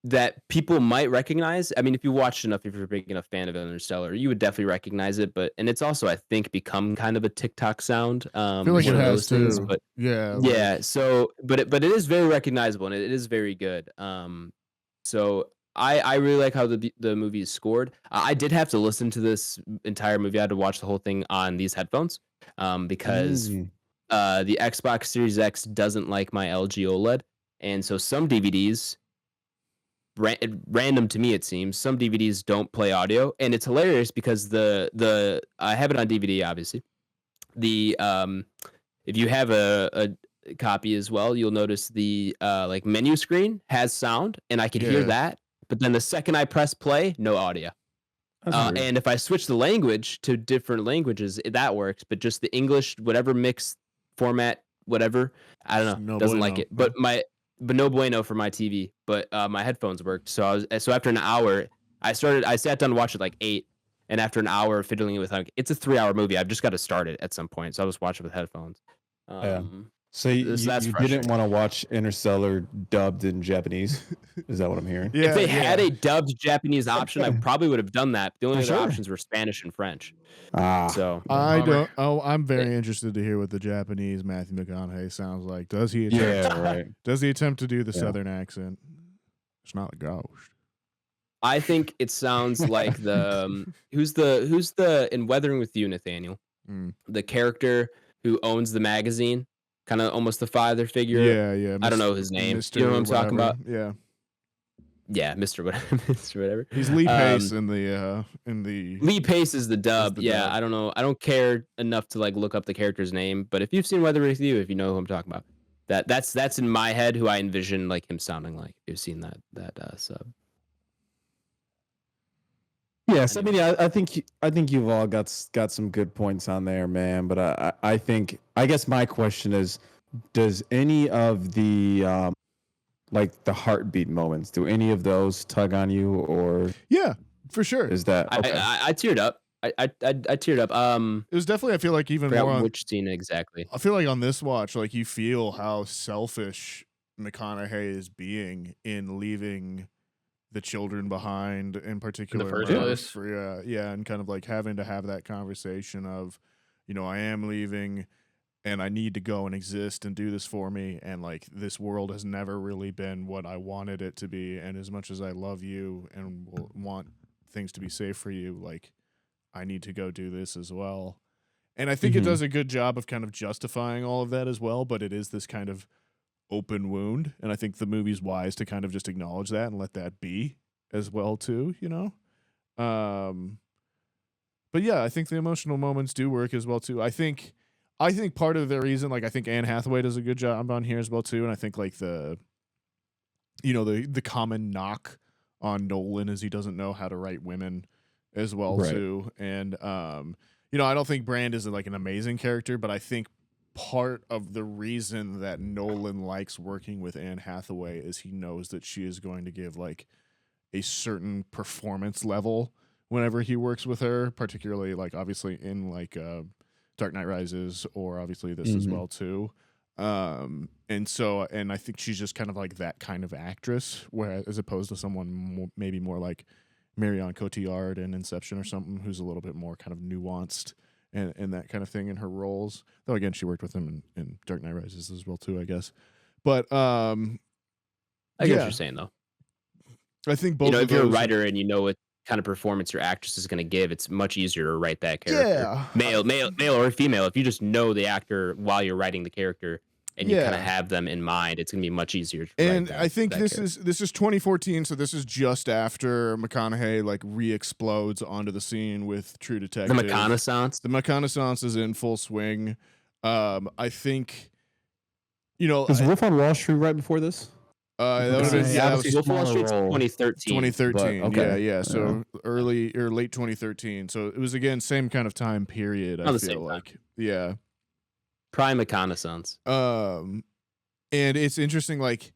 that people might recognize. I mean, if you watched enough, if you're a big enough fan of Interstellar, you would definitely recognize it. And it's also, I think, become kind of a TikTok sound. I feel like it has things, too. but Yeah. yeah. So, but it is very recognizable, and it is very good. So I really like how the movie is scored. I did have to listen to this entire movie. I had to watch the whole thing on these headphones, because the Xbox Series X doesn't like my LG OLED, and so some DVDs. Random to me, it seems some DVDs don't play audio, and it's hilarious because the I have it on DVD, obviously. The if you have a copy as well, you'll notice the like menu screen has sound, and I can hear that. But then the second I press play, no audio. And if I switch the language to different languages, that works. But just the English, whatever mix format, whatever, I don't know, doesn't like it. But no bueno for my TV. But my headphones worked. So after an hour, I sat down to watch it like 8, and after an hour of fiddling with, like, it's a 3-hour movie. I've just got to start it at some point. So I was watching with headphones. So you didn't want to watch Interstellar dubbed in Japanese? Is that what I'm hearing? If they had a dubbed Japanese option, I probably would have done that. The only other options were Spanish and French. So I'm very interested to hear what the Japanese Matthew McConaughey sounds like. Does he attempt to do the Southern accent? It's not a ghost. I think it sounds like the who's the in Weathering with You, Nathaniel, the character who owns the magazine, kind of almost the father figure. Yeah. I don't know his name. Mr. You know what I'm talking about? Yeah, Mr. Whatever. He's Lee Pace in the Lee Pace is the dub. the Yeah, dub. I don't know. I don't care enough to like look up the character's name, but if you've seen Weathering with You, if you know who I'm talking about, that's in my head who I envision like him sounding like. If you've seen that sub. Yes, I mean, I think you've all got some good points on there, man. But I think, I guess my question is, does any of the like the heartbeat moments, do any of those tug on you, or yeah, for sure? Is that okay? I teared up. I teared up. It was definitely, I feel like, even more on which scene exactly. I feel like on this watch, like you feel how selfish McConaughey is being in leaving the children behind, in particular. In the first place. And kind of like having to have that conversation of, I am leaving and I need to go and exist and do this for me. And like, this world has never really been what I wanted it to be. And as much as I love you and want things to be safe for you, like, I need to go do this as well. And I think it does a good job of kind of justifying all of that as well. But it is this kind of open wound. And I think the movie's wise to kind of just acknowledge that and let that be as well too, but yeah, I think the emotional moments do work as well too. I think part of the reason, like, I think Anne Hathaway does a good job on here as well too, and I think like the common knock on Nolan is he doesn't know how to write women as well too, and I don't think Brand is like an amazing character, but I think part of the reason that Nolan likes working with Anne Hathaway is he knows that she is going to give like a certain performance level whenever he works with her, particularly like obviously in like Dark Knight Rises, or obviously this as well too. And I think she's just kind of like that kind of actress, where as opposed to someone maybe more like Marion Cotillard in Inception or something, who's a little bit more kind of nuanced and that kind of thing in her roles. Though again, she worked with him in Dark Knight Rises as well too, I guess. But I get what you're saying though. I think both. If you're a writer and you know what kind of performance your actress is going to give, it's much easier to write that character. Yeah. Male or female. If you just know the actor while you're writing the character and you kind of have them in mind, it's going to be much easier to and write I think that this character. is 2014, so this is just after McConaughey like re-explodes onto the scene with True Detective. The McConaissance. The McConaissance is in full swing. I think was Wolf on Wall Street right before this? That would have been Wolf of Wall Street's 2013. 2013. Okay. Yeah. So early or late 2013. So it was again same kind of time period. I feel like yeah. Prime McConaissance. And it's interesting, like,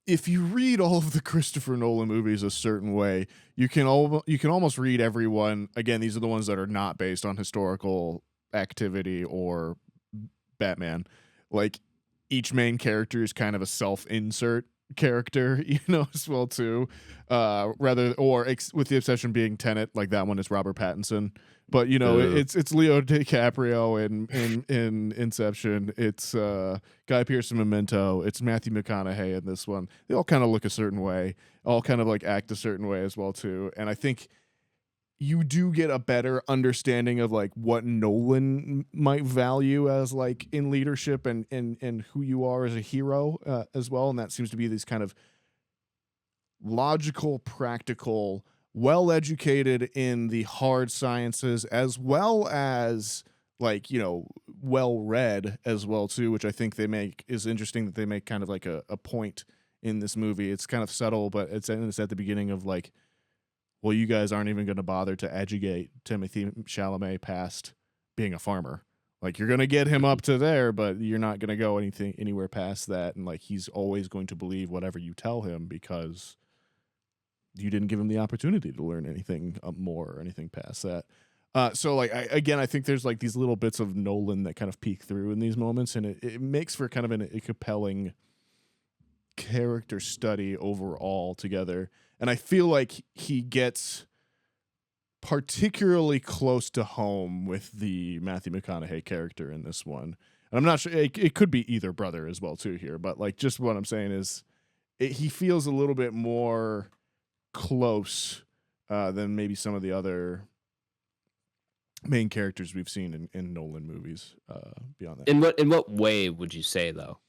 if you read all of the Christopher Nolan movies a certain way, you can almost read everyone. Again, these are the ones that are not based on historical activity or Batman. Like, each main character is kind of a self-insert character, as well too. With the exception being Tenet, like that one is Robert Pattinson. But it's Leo DiCaprio in Inception. It's Guy Pearce in Memento. It's Matthew McConaughey in this one. They all kind of look a certain way, all kind of like act a certain way as well too. And I think you do get a better understanding of like what Nolan might value as like in leadership and who you are as a hero as well. And that seems to be these kind of logical, practical, well-educated in the hard sciences, as well as like, well-read as well too, which I think is interesting that they make kind of like a point in this movie. It's kind of subtle, but it's at the beginning of like, well, you guys aren't even going to bother to educate Timothée Chalamet past being a farmer. Like, you're going to get him up to there, but you're not going to go anywhere past that. And like, he's always going to believe whatever you tell him because you didn't give him the opportunity to learn anything more or anything past that. So like, I think there's like these little bits of Nolan that kind of peek through in these moments, and it makes for kind of a compelling character study overall together. And I feel like he gets particularly close to home with the Matthew McConaughey character in this one. And I'm not sure, it could be either brother as well too here, but like, just what I'm saying is he feels a little bit more close than maybe some of the other main characters we've seen in Nolan movies beyond that. In what way would you say though?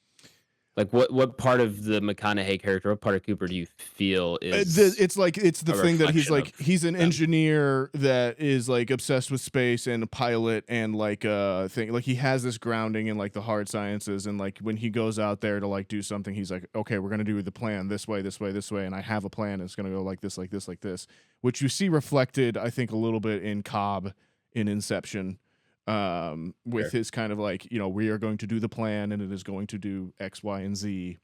Like what part of the McConaughey character, what part of Cooper do you feel is? It's the thing that he's an engineer that is like obsessed with space and a pilot and like thing. Like, he has this grounding in like the hard sciences, and like when he goes out there to like do something, he's like, okay, we're gonna do the plan this way, and I have a plan. It's gonna go like this, which you see reflected, I think, a little bit in Cobb in Inception. With his kind of like, we are going to do the plan and it is going to do X, Y, and Z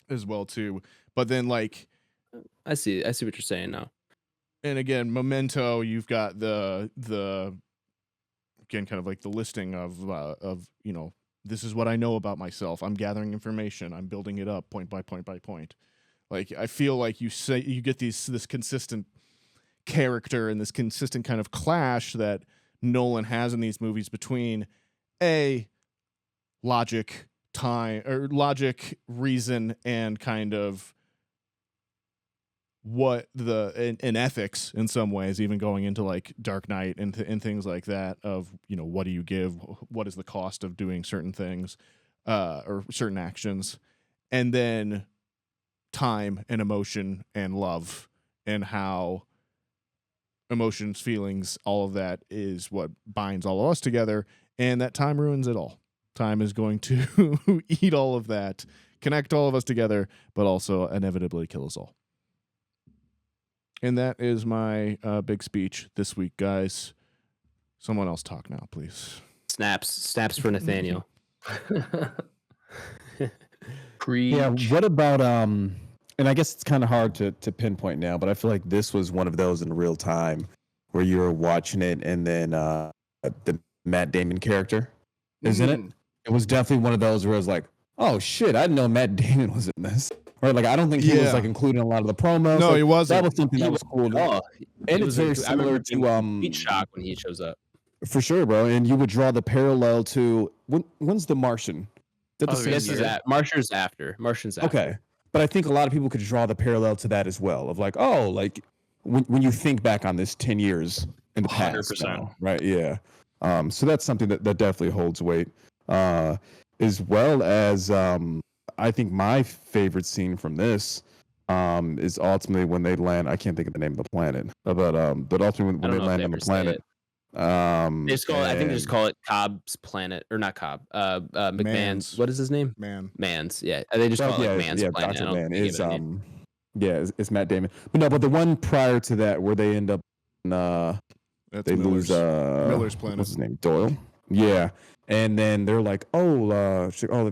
as well too. But then like, I see what you're saying now. And again, Memento, you've got the again, kind of like the listing of this is what I know about myself. I'm gathering information. I'm building it up point by point by point. Like, I feel like you get this consistent character and this consistent kind of clash that Nolan has in these movies between logic, time, or logic, reason, and kind of what in ethics in some ways, even going into like Dark Knight and things like that of, what do you give? What is the cost of doing certain things or certain actions? And then time and emotion and love, and how emotions, feelings, all of that is what binds all of us together, and that time ruins it all. Time is going to eat all of that, connect all of us together, but also inevitably kill us all. And that is my big speech this week, guys. Someone else talk now, please. Snaps for Nathaniel. Yeah, what about and I guess it's kind of hard to pinpoint now, but I feel like this was one of those in real time where you were watching it and then the Matt Damon character is in it. It was definitely one of those where it was like, oh shit, I didn't know Matt Damon was in this. Right, like I don't think he was like included in a lot of the promos. No, like, he wasn't. That was something that was cool. And it's very similar to Beat Shock when he shows up. For sure, bro. And you would draw the parallel to when's The Martian? Martian's after. Okay, but I think a lot of people could draw the parallel to that as well. Of like, oh, like when you think back on this 10 years in the past, 100%. right? Yeah. So that's something that definitely holds weight. As well as I think my favorite scene from this is ultimately when they land. I can't think of the name of the planet, but ultimately when they land on the planet. I think they just call it Cobb's planet, or not Cobb. McMahon's. Mans. What is his name? Mans. Yeah, they just call it like Mans planet. Dr. Man is it's Matt Damon. But the one prior to that where they end up they lose Miller's planet. What's his name? Doyle. Yeah. And then they're like, they originally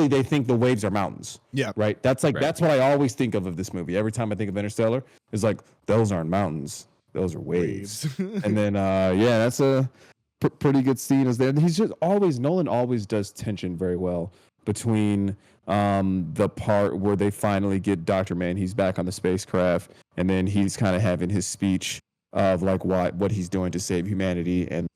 they think the waves are mountains. Yeah. Right. That's what I always think of this movie. Every time I think of Interstellar, it's like those aren't mountains. Those are waves. And then, that's a pretty good scene is there. He's just Nolan always does tension very well between the part where they finally get Dr. Man. He's back on the spacecraft, and then he's kind of having his speech of like what he's doing to save humanity, and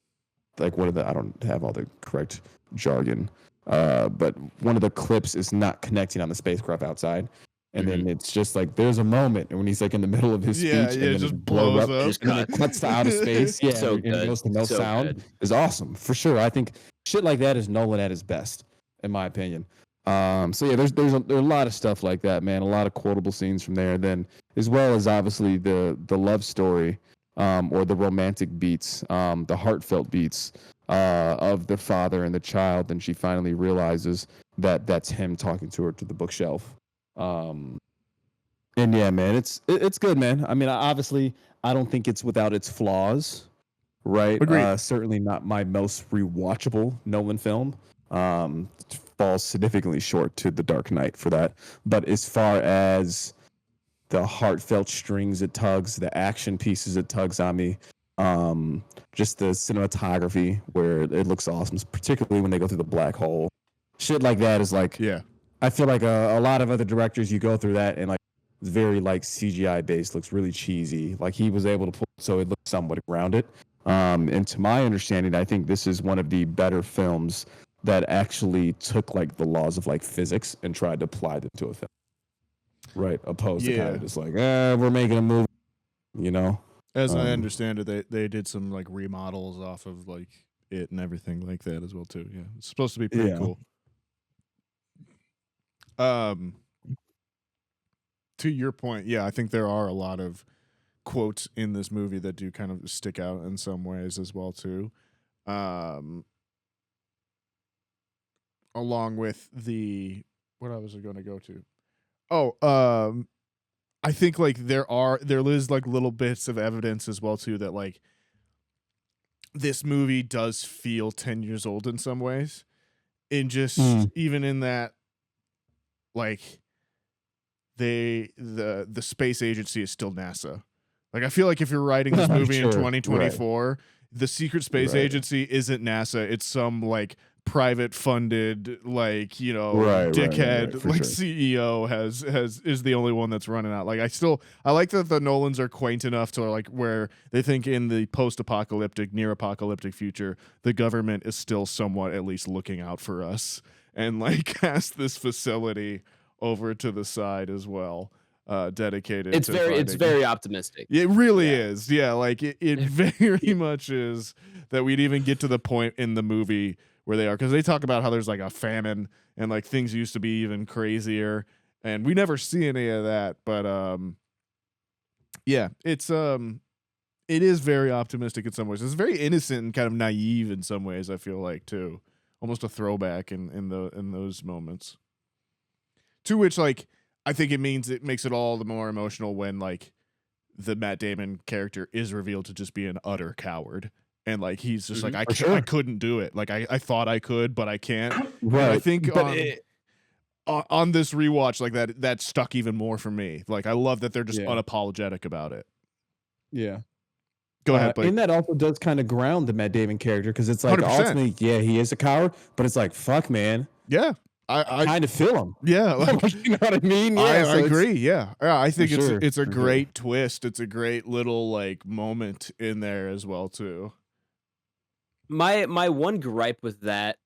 like I don't have all the correct jargon, but one of the clips is not connecting on the spacecraft outside. And then it's just like there's a moment when he's like in the middle of his speech and then it just blows up. And then it cuts to outer space. Yeah, so and it goes to no sound. Good. Is awesome for sure. I think shit like that is Nolan at his best, in my opinion. So yeah, there's a lot of stuff like that, man. A lot of quotable scenes from there. Then as well as obviously the love story, or the romantic beats, the heartfelt beats of the father and the child. And she finally realizes that that's him talking to her to the bookshelf. And yeah, man, it's good, man. I mean, obviously, I don't think it's without its flaws, right? Certainly not my most rewatchable Nolan film. Falls significantly short to The Dark Knight for that. But as far as the heartfelt strings it tugs, the action pieces it tugs on me, just the cinematography where it looks awesome, particularly when they go through the black hole. Shit like that is like, yeah. I feel like a lot of other directors, you go through that and like it's very like CGI based, looks really cheesy. Like he was able to pull so it looks somewhat grounded. And to my understanding, I think this is one of the better films that actually took like the laws of like physics and tried to apply them to a film. Right, opposed to kind of just like, we're making a movie, As I understand it, they did some like remodels off of like it and everything like that as well too. Yeah, it's supposed to be pretty cool. To your point, I think there are a lot of quotes in this movie that do kind of stick out in some ways as well too. Along with what I was going to go to. I think like there is like little bits of evidence as well too that like this movie does feel 10 years old in some ways. In just even in that, like the space agency is still NASA. Like I feel like if you're writing this movie in 2024, the secret space agency isn't NASA. It's some like private funded, like, you know, Right, dickhead, for like sure. CEO is the only one that's running out. Like, I like that the Nolans are quaint enough to like where they think in the post-apocalyptic, near-apocalyptic future, the government is still somewhat at least looking out for us and like cast this facility over to the side as well, dedicated. It's very optimistic. It really is. Yeah, like it very much is that we'd even get to the point in the movie where they are, because they talk about how there's like a famine and like things used to be even crazier, and we never see any of that. But yeah, it is very optimistic in some ways. It's very innocent and kind of naive in some ways, I feel like, too. Almost a throwback in those moments. To which, like, I think it makes it all the more emotional when like the Matt Damon character is revealed to just be an utter coward. And like he's just like, I couldn't do it. Like I thought I could, but I can't. Right. And I think on this rewatch, like that stuck even more for me. Like I love that they're just unapologetic about it. Yeah. Go ahead, Blake. And that also does kind of ground the Matt Damon character, because it's like 100%. ultimately, yeah, he is a coward, but it's like, fuck, man. Yeah. I kind of feel him. Yeah, like, you know what I mean? Yeah, I agree. Yeah, I think it's a For great twist. It's a great little like moment in there as well too. My one gripe with that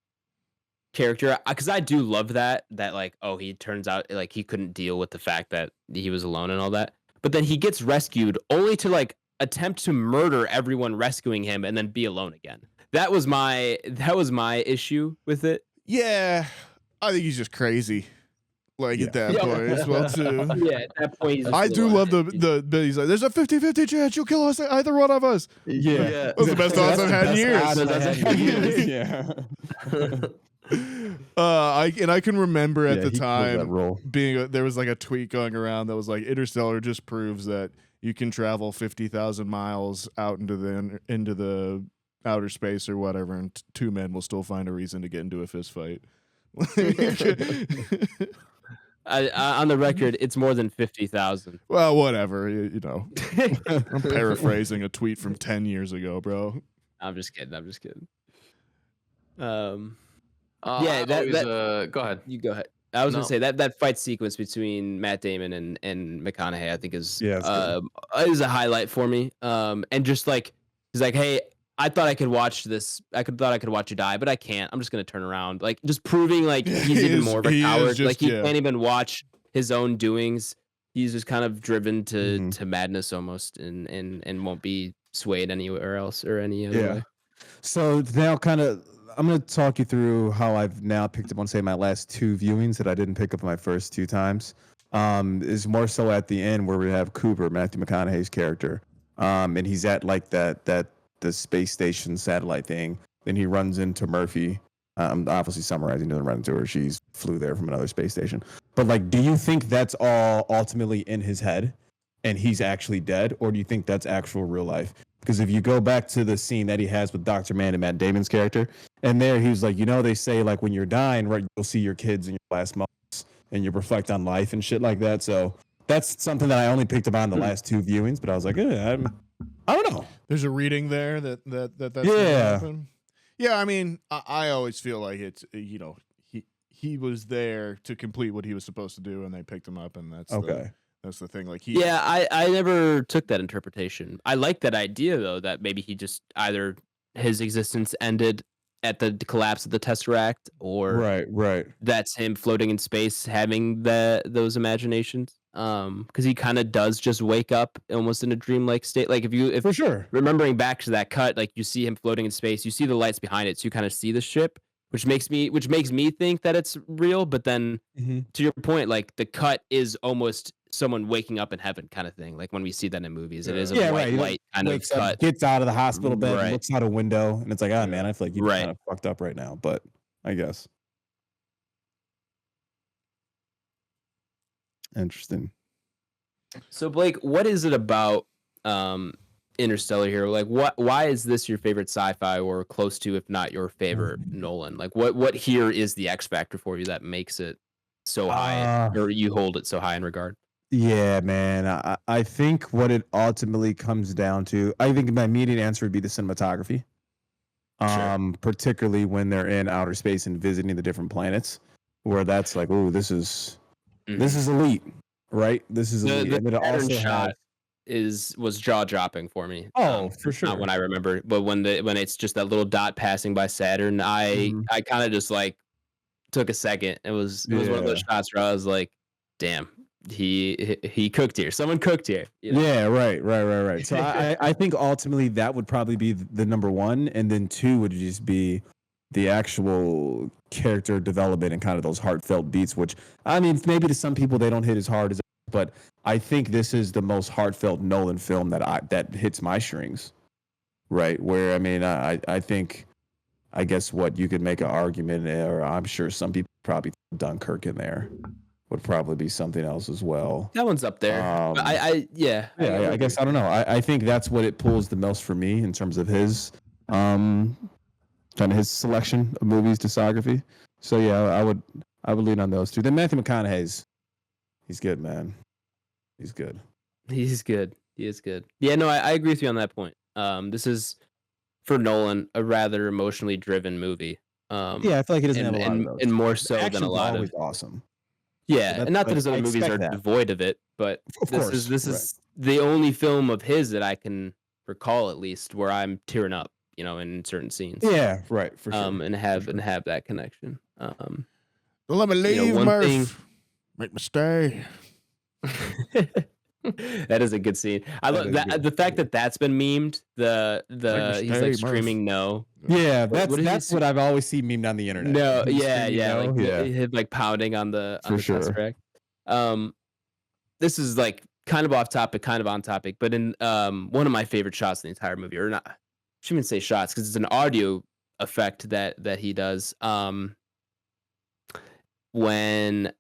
character, because I do love that like, oh, he turns out like he couldn't deal with the fact that he was alone and all that, but then he gets rescued only to like attempt to murder everyone rescuing him and then be alone again. That was my issue with it. Yeah, I think he's just crazy. Like at that point as well too. Yeah, at that point he's just I do love the he's like, there's a 50-50 chance you'll kill us, either one of us. Yeah. That's the best odds I've had in years. Yeah. I can remember at the he killed that time role. there was like a tweet going around that was like, Interstellar just proves that you can travel 50,000 miles out into the outer space or whatever, and two men will still find a reason to get into a fist fight. On the record, it's more than 50,000. Well, whatever, you know. I'm paraphrasing a tweet from 10 years ago, bro. I'm just kidding. Go ahead. You go ahead. I was gonna say that fight sequence between Matt Damon and McConaughey, I think is a highlight for me. And just like he's like, hey, I thought I could watch this. Thought I could watch you die, but I can't. I'm just gonna turn around. Like just proving like he's even more of a coward. Like he can't even watch his own doings. He's just kind of driven to madness almost, and won't be swayed anywhere else or any other way. So now I'm going to talk you through how I've now picked up on, say, my last two viewings that I didn't pick up my first two times. Is more so at the end where we have Cooper, Matthew McConaughey's character. And he's at like the space station satellite thing. Then he runs into Murphy. I'm obviously summarizing, doesn't run into her. She's flew there from another space station. But like, do you think that's all ultimately in his head and he's actually dead? Or do you think that's actual real life? Because if you go back to the scene that he has with Dr. Mann and Matt Damon's character, and there he was like, they say like when you're dying, right, you'll see your kids in your last moments and you reflect on life and shit like that. So that's something that I only picked up on the last two viewings, but I was like, I don't know. There's a reading there that's happen. Yeah, I mean, I always feel like it's, he was there to complete what he was supposed to do, and they picked him up, and that's okay. That's the thing. Like I never took that interpretation. I like that idea though, that maybe he just either his existence ended at the collapse of the Tesseract, or right. That's him floating in space having those imaginations. Because he kind of does just wake up almost in a dreamlike state. Like if for sure remembering back to that cut, like you see him floating in space, you see the lights behind it, so you kind of see the ship, which makes me think that it's real. But then to your point, like the cut is almost someone waking up in heaven kind of thing. Like when we see that in movies, it is a white light kind of cut. Gets out of the hospital bed, looks out a window, and it's like, oh man, I feel like you're kind of fucked up right now. But I guess. Interesting. So Blake, what is it about Interstellar here? Like why is this your favorite sci-fi, or close to, if not your favorite Nolan? Like what here is the X factor for you that makes it so high, or you hold it so high in regard? Yeah, man. I think what it ultimately comes down to, I think my immediate answer would be the cinematography. Particularly when they're in outer space and visiting the different planets, where that's like, oh, this is elite, right? This is elite. The And it Saturn also shot was jaw dropping for me. for Not sure. when I remember, but when it's just that little dot passing by Saturn, I kind of just like took a second. It was one of those shots where I was like, damn, he cooked here. Someone cooked here. You know? Yeah, right. So I think ultimately that would probably be the number one, and then two would just be the actual character development and kind of those heartfelt beats, which I mean, maybe to some people they don't hit as hard as, but I think this is the most heartfelt Nolan film that hits my strings, right? Where I mean, I think, I guess what you could make an argument, or I'm sure some people probably Dunkirk in there would probably be something else as well. That one's up there. But I guess I don't know. I think that's what it pulls the most for me in terms of his kind of his selection of movies, discography. So yeah, I would lean on those two. Then Matthew McConaughey's, he's good, man. He's good. He's good. He is good. Yeah, no, I agree with you on that point. This is, for Nolan, a rather emotionally driven movie. Yeah, I feel like it doesn't have a lot of those. And more so than a lot of. Awesome. Yeah, and not that his other movies are devoid of it, but this is the only film of his that I can recall, at least, where I'm tearing up, in certain scenes. Yeah, right, for sure. And have that connection. Don't let me leave, Murph. Make me stay. That is a good scene. I love that the fact that that's been memed. He's like screaming no. Yeah, that's what I've always seen memed on the internet. No, him like pounding on the contract. This is like kind of off topic, kind of on topic, but in one of my favorite shots in the entire movie, or not, I shouldn't even say shots because it's an audio effect that he does. When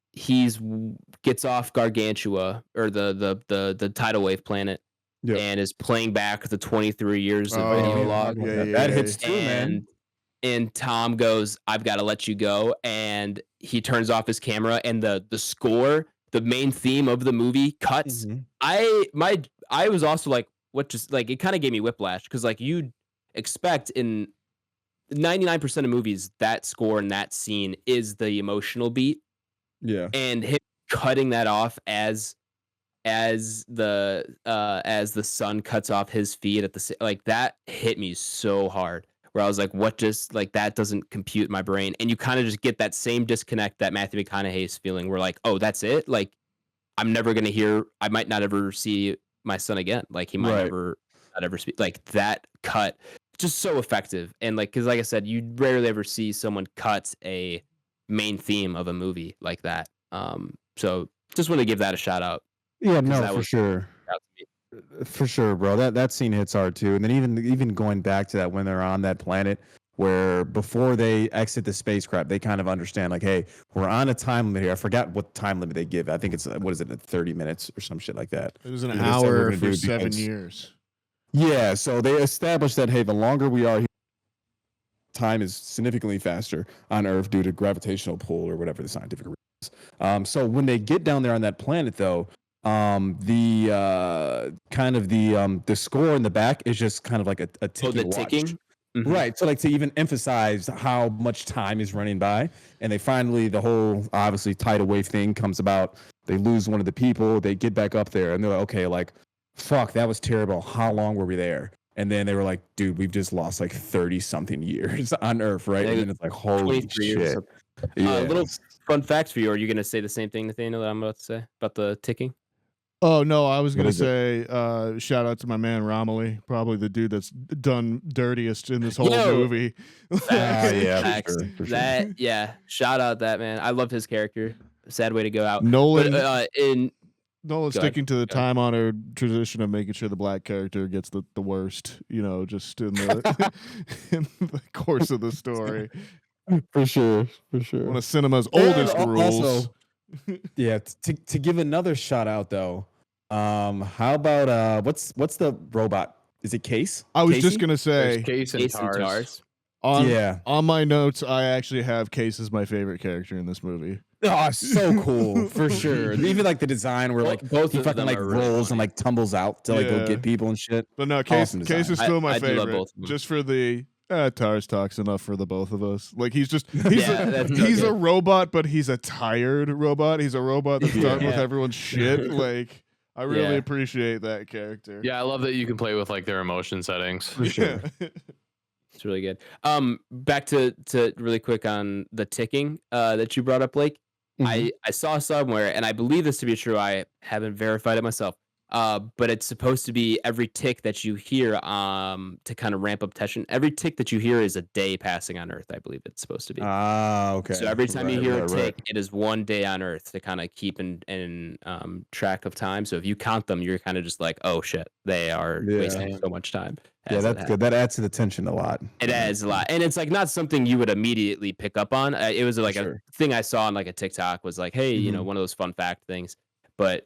gets off Gargantua, or the tidal wave planet, and is playing back the 23 years of video log. That hits too, man. And Tom goes, "I've got to let you go," and he turns off his camera, and the score, the main theme of the movie, cuts. I was also like, what? Just like, it kind of gave me whiplash, because like you'd expect in 99% of movies, that score and that scene is the emotional beat. Yeah. And him cutting that off as the sun cuts off his feet at the, like, that hit me so hard, where I was like, what, just like that doesn't compute in my brain. And you kind of just get that same disconnect that Matthew McConaughey is feeling. We're like, oh, that's it. Like, I might not ever see my son again. Like, he might not ever speak. Like, that cut, just so effective. And like, because like I said, you rarely ever see someone cut a main theme of a movie like that. So just want to give that a shout out. Yeah, no, for sure. For sure, bro. That scene hits hard too. And then even going back to that, when they're on that planet, where before they exit the spacecraft, they kind of understand, like, hey, we're on a time limit here. I forgot what time limit they give. I think it's, what is it, 30 minutes or some shit like that. It was an hour for 7 years. Yeah, so they established that, hey, the longer we are here, time is significantly faster on Earth due to gravitational pull, or whatever the scientific reason is. So when they get down there on that planet, though, the kind of the score in the back is just kind of like a ticking watch. Ticking? Mm-hmm. Right. So like, to even emphasize how much time is running by, and they finally, the whole obviously tidal wave thing comes about. They lose one of the people. They get back up there, and they're like, okay, like, fuck, that was terrible. How long were we there? And then they were like, dude, we've just lost like 30 something years on Earth, right? And then it's like, holy shit. Little fun facts for you. Are you going to say the same thing, Nathaniel, that I'm about to say about the ticking? Oh, no, I was going to say, shout out to my man Romilly, probably the dude that's done dirtiest in this whole movie. For sure. Shout out that man. I love his character. Sad way to go out. Nolan's sticking to the time-honored tradition of making sure the black character gets the worst, just in the in the course of the story. For sure. One of cinema's oldest rules. Also, to give another shout out though, how about what's the robot? Is it Case? I was just gonna say Case and Tars. On my notes, I actually have Case as my favorite character in this movie. Oh, so cool, for sure. Even like the design where like both he fucking like rolls and like tumbles out to like go get people and shit. But no, Case is still my favorite. Just for the Tars talks enough for the both of us. Like he's that's he's okay. a robot, but he's a tired robot. He's a robot that's done with Yeah. everyone's shit. Like I really Yeah. appreciate that character. Yeah, I love that you can play with like their emotion settings. For sure. It's really good. Back to really quick on the ticking that you brought up, Blake. Mhm. I saw somewhere, and I believe this to be true. I haven't verified it myself. But it's supposed to be every tick that you hear to kind of ramp up tension. Every tick that you hear is a day passing on Earth, I believe it's supposed to be. Okay. So every time you Right, hear right, a right. tick, it is one day on Earth to kind of keep in track of time. So if you count them, you're kind of just like, oh shit, they are Yeah. wasting so much time. Yeah, as it that's good. That adds to the tension a lot. It adds a lot, and it's like not something you would immediately pick up on. It was like Sure. a thing I saw on like a TikTok was like, hey, Mhm. one of those fun fact things. But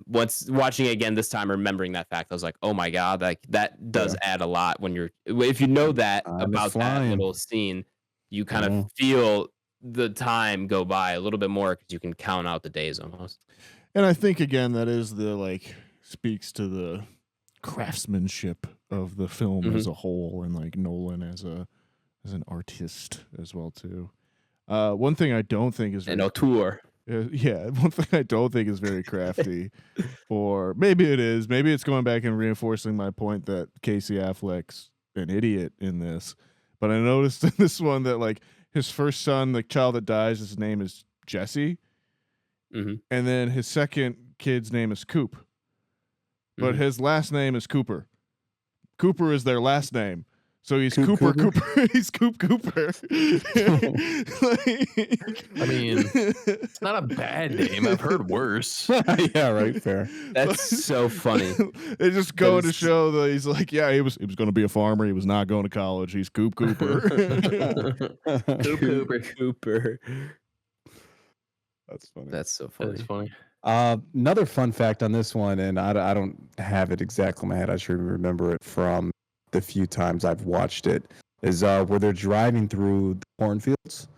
once watching it again this time, remembering that fact, I was like, oh my god, like that does add a lot when if you know that Time is about that flying. little scene, you kind Mhm. of feel the time go by a little bit more because you can count out the days almost. And I think again that is the like speaks to the craftsmanship of the film as a whole, and like Nolan as an artist as well too. One thing I don't think is And tour. yeah, one thing I don't think is very crafty, or maybe it is. Maybe it's going back and reinforcing my point that Casey Affleck's an idiot in this. But I noticed in this one that like his first son, the child that dies, his name is Jesse, Mhm. and then his second kid's name is Coop, but Mhm. his last name is Cooper. Cooper is their last name. So he's Coop Cooper. Cooper? He's Coop Cooper. I mean, it's not a bad name. I've heard worse. Yeah, right. Fair. That's so funny. They just go to is- show that he's like, yeah, he was going to be a farmer. He was not going to college. He's Coop Cooper. Cooper. That's funny. That's so funny. That's funny. Another fun fact on this one, and I don't have it exactly in my head. I should remember it from the few times I've watched it. Is where they're driving through the cornfields.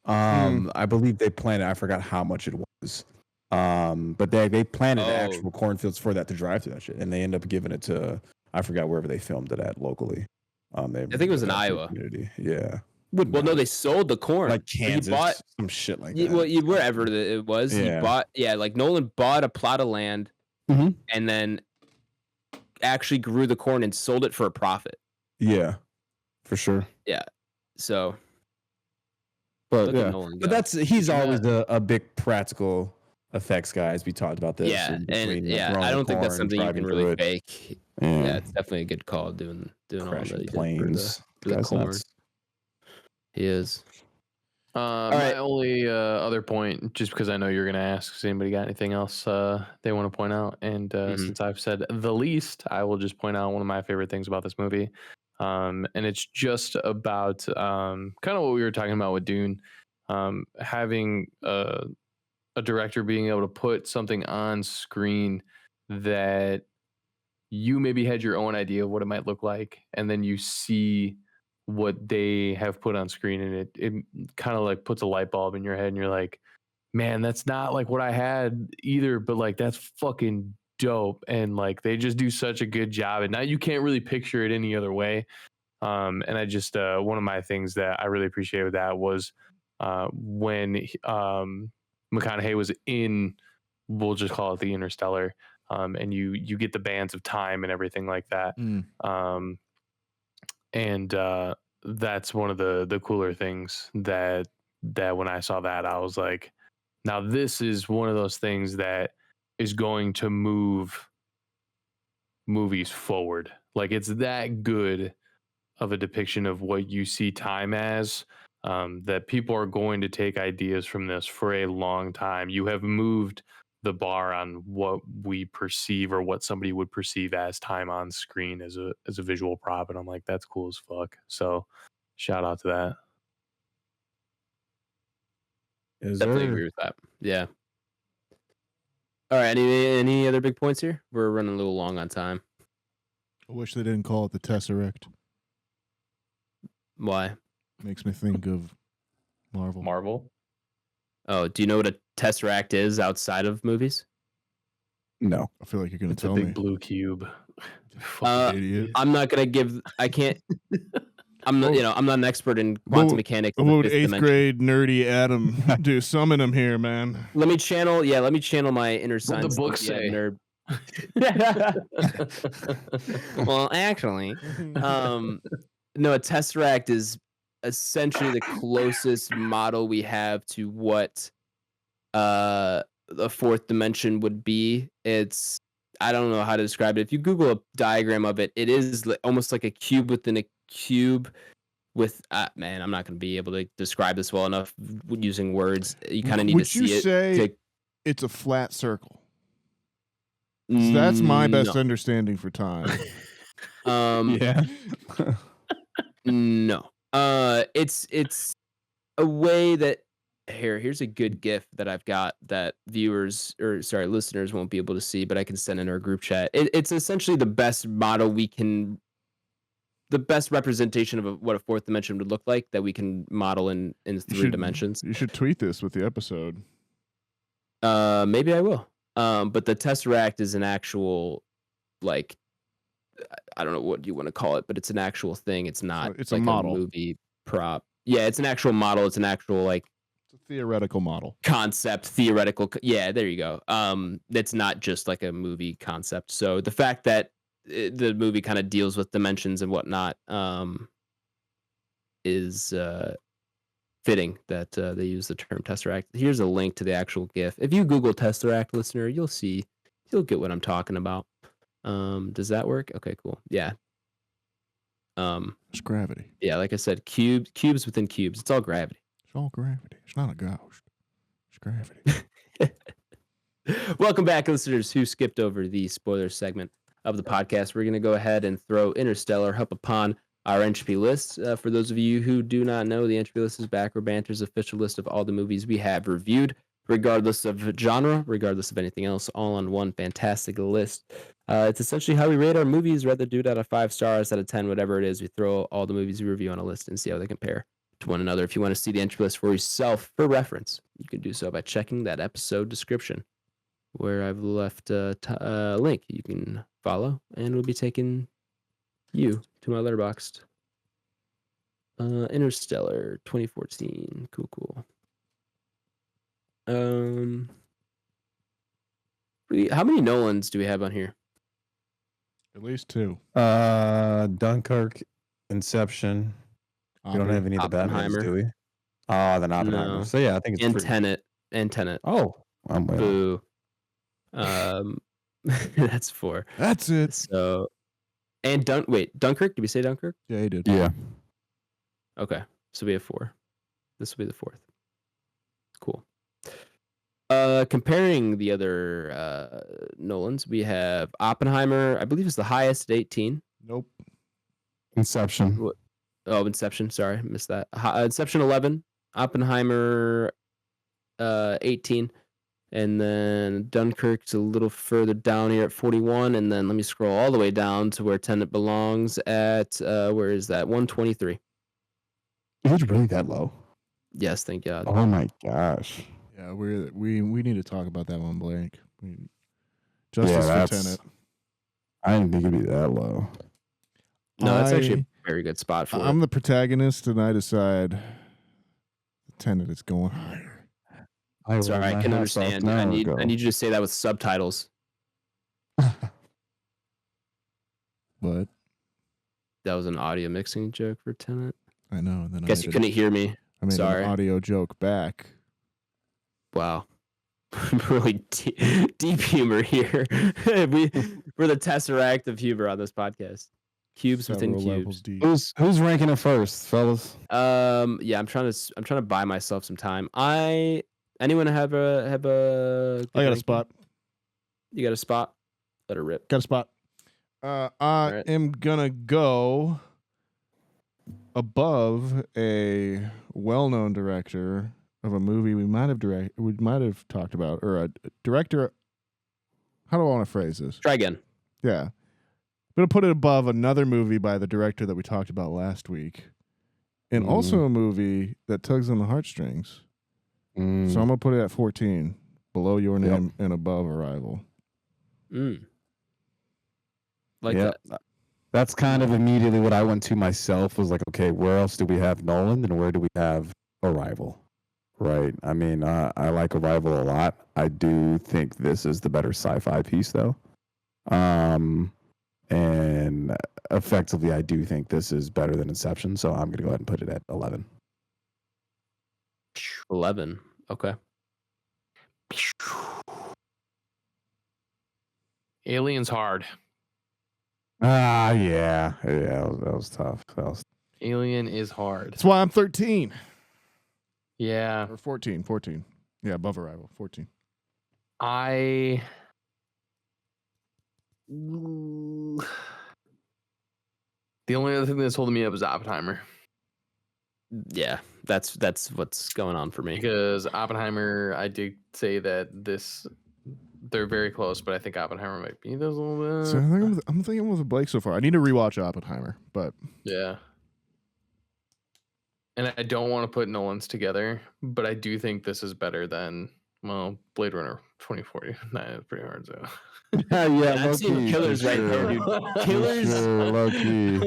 I believe they planted. I forgot how much it was. But they planted actual cornfields for that to drive through that shit, and they end up giving it to I forgot wherever they filmed it at locally. I think it was in Iowa. Community. Yeah. Well, no, they sold the corn. Like Kansas, He bought, some shit like that. well, wherever it was. Yeah. He bought, like Nolan bought a plot of land Mhm. and then actually grew the corn and sold it for a profit. Yeah, for sure. So, But look at yeah, Nolan but go. he's always a big practical effects guy, as we talked about this. Yeah, and and growing I don't think that's corn, something you driving can through really it. fake. Yeah, Yeah, it's definitely a good call doing all that crashing he did planes. for the Guy's corn. nuts. He is. My right. only other point, just because I know you're going to ask, has anybody got anything else they want to point out? And since I've said the least, I will just point out one of my favorite things about this movie. And it's just about kind of what we were talking about with Dune, having a director being able to put something on screen that you maybe had your own idea of what it might look like, and then you see what they have put on screen, and it kind of like puts a light bulb in your head, and you're like, man, that's not like what I had either, but like that's fucking dope. And like they just do such a good job, and now you can't really picture it any other way. And I just one of my things that I really appreciated with that was when McConaughey was in, we'll just call it the Interstellar, and you get the bands of time and everything like that. And that's one of the cooler things that when I saw that, I was like, now this is one of those things that is going to move movies forward. Like it's that good of a depiction of what you see time as, that people are going to take ideas from this for a long time. You have moved the bar on what we perceive or what somebody would perceive as time on screen as a visual prop, and I'm like, that's cool as fuck. So shout out to that. Definitely agree with that. Yeah. All right. Any other big points here? We're running a little long on time. I wish they didn't call it the Tesseract. Why? Makes me think of Marvel. Oh, do you know what a Tesseract is outside of movies? No. I feel like you're going to It's a tell big me. blue cube. Fucking idiot. I'm not gonna give. I can't. I'm not, I'm not an expert in quantum mechanics. What would 8th grade nerdy Adam do? Summon him here, man. Let me channel my inner science. What the book say? Nerd. Well, actually, no, a tesseract is essentially the closest model we have to what a fourth dimension would be. I don't know how to describe it. If you Google a diagram of it, it is almost like a cube within a cube with man, I'm not going to be able to describe this well enough using words. You kind of need to see it. Would you say it's a flat circle? That's my best understanding for time. Yeah. No. It's a way that here's a good GIF that I've got that listeners won't be able to see, but I can send in our group chat. It's essentially the best model the best representation of what a fourth dimension would look like that we can model in 3 dimensions. You should tweet this with the episode. Maybe I will. But the tesseract is an actual, like, I don't know what you want to call it, but it's an actual thing. It's not. It's like a model, movie prop. Yeah, it's an actual model. It's an actual it's a theoretical model. Concept, theoretical. Yeah, there you go. It's not just like a movie concept. So the fact that the movie kind of deals with dimensions and whatnot is fitting that they use the term tesseract. Here's a link to the actual GIF. If you Google tesseract, listener, you'll get what I'm talking about. Does that work? Okay, cool. Yeah. It's gravity. Yeah, like I said, cubes within cubes. It's all gravity. It's all gravity. It's not a ghost. It's gravity. Welcome back, listeners who skipped over the spoiler segment of the podcast. We're going to go ahead and throw Interstellar up upon our Entropy list. For those of you who do not know, the Entropy list is Back Row Banter's official list of all the movies we have reviewed, regardless of genre, regardless of anything else, all on one fantastic list. It's essentially how we rate our movies, rather do it out of 5 stars, out of 10, whatever it is. We throw all the movies we review on a list and see how they compare to one another. If you want to see the Entropy list for yourself for reference, you can do so by checking that episode description, where I've left a link you can follow, and it'll be taking you to my Letterboxd. Interstellar 2014. Cool. How many Nolans do we have on here? At least 2. Dunkirk, Inception. We don't have any of the Batmans, do we? Oh, then Oppenheimer. No. So yeah, I think it's Tenet. Oh, I'm way Boo. That's 4. That's it. So, and Dunkirk. Did we say Dunkirk? Yeah, he did. Yeah. Okay, so we have 4. This will be the 4th. Cool. Comparing the other Nolans, we have Oppenheimer. I believe it's the highest at 18. Nope. Inception. Oh, Inception. Sorry, missed that. Inception 11. Oppenheimer 18. And then Dunkirk's a little further down here at 41. And then let me scroll all the way down to where Tenet belongs at, where is that? 123. It was really that low. Yes, thank God. Oh my gosh. Yeah, we need to talk about that one, Blake. Justice for Tenet. I didn't think it'd be that low. No, that's actually a very good spot for I'm the protagonist, and I decide Tenet is going higher. Sorry, I can understand. I need you to say that with subtitles. What? That was an audio mixing joke for Tenet. I know. And then Guess you couldn't hear me. I made Sorry. an audio joke back. Wow. Really deep humor here. We're the tesseract of humor on this podcast. Cubes within cubes. Who's ranking it first, fellas? Yeah, I'm trying to buy myself some time. Anyone have a I got a spot. You got a spot? Let her rip. Got a spot. I am gonna go above a well-known director of a movie we might have talked about, or a director. How do I want to phrase this? Try again. Yeah. I'm going to put it above another movie by the director that we talked about last week. And also a movie that tugs on the heartstrings. So I'm going to put it at 14, below Your Name and above Arrival. Like that. That's kind of immediately what I went to myself, was like, okay, where else do we have Nolan and where do we have Arrival? Right. I mean, I like Arrival a lot. I do think this is the better sci-fi piece, though. And effectively, I do think this is better than Inception. So I'm going to go ahead and put it at 11. 11. Okay. Alien's hard. Yeah. That was tough. Alien is hard. That's why I'm 13 Yeah. or 14. Yeah, above Arrival. 14. The only other thing that's holding me up is Oppenheimer. Yeah, that's what's going on for me. Because Oppenheimer, I did say that they're very close, but I think Oppenheimer might be those a little bit. So I'm thinking with Blake so far. I need to rewatch Oppenheimer, but Yeah. And I don't want to put Nolan's together, but I do think this is better than, well, Blade Runner 2040. Nah, it's pretty hard to. Yeah, I'm seeing Killers right there, dude. Killers. Low key.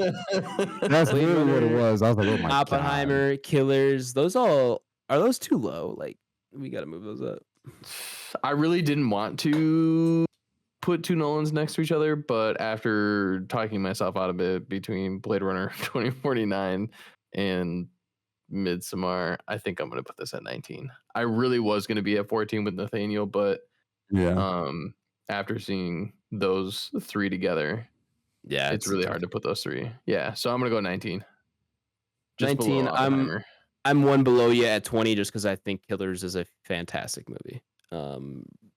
That's Blade really what it Runner, was. I was like, oh my god. Oppenheimer, Killers. Are those too low? Like, we got to move those up. I really didn't want to put two Nolans next to each other, but after talking myself out of it between Blade Runner 2049 and Midsommar, I think I'm going to put this at 19. I really was going to be at 14 with Nathaniel, but Yeah. after seeing those three together, Yeah, it's really hard to put those three. Yeah, so I'm going to go 19. Just 19. below Oppenheimer. I'm one below you at 20 just because I think Killers is a fantastic movie.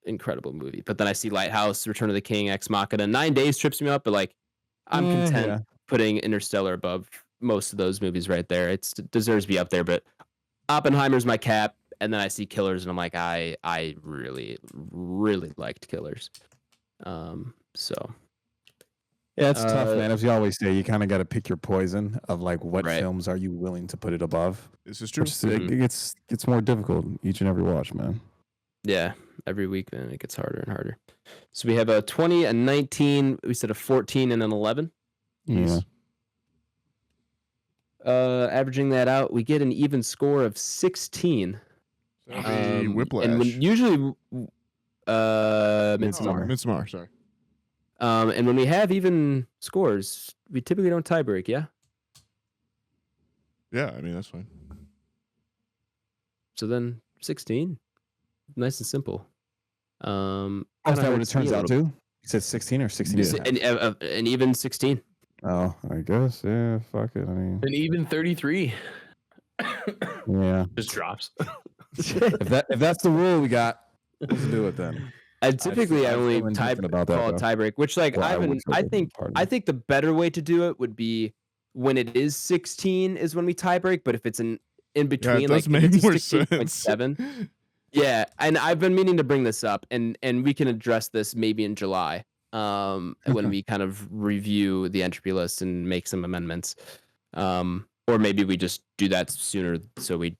Incredible movie. But then I see Lighthouse, Return of the King, Ex Machina. 9 Days trips me up, but like I'm content putting Interstellar above most of those movies right there. It deserves to be up there, but Oppenheimer's my cap. And then I see Killers and I'm like, I really, really liked Killers. So yeah, it's tough, man. As you always say, you kind of got to pick your poison of like what films are you willing to put it above. this is true. It gets more difficult each and every watch, man. yeah, every week, man, it gets harder and harder. So we have a 20, a 19, we said a 14 and an 11. Yeah. Averaging that out, we get an even score of 16. Whiplash. And usually Midsommar, sorry. And when we have even scores, we typically don't tie break, yeah? Yeah, I mean, that's fine. So then 16. Nice and simple. Is that what it turns out to? You said 16 or 16? Yeah. An even 16. Oh, I guess. Yeah, fuck it. I mean, An even 33. yeah. Just drops. if that's the rule we got, let's do it then. Typically I only call it tie break, which like well, I think the better way to do it would be when it is 16 is when we tie break, but if it's in between, it like does make more 16.7. Yeah, and I've been meaning to bring this up, and we can address this maybe in July, when we kind of review the entropy list and make some amendments, or maybe we just do that sooner so we.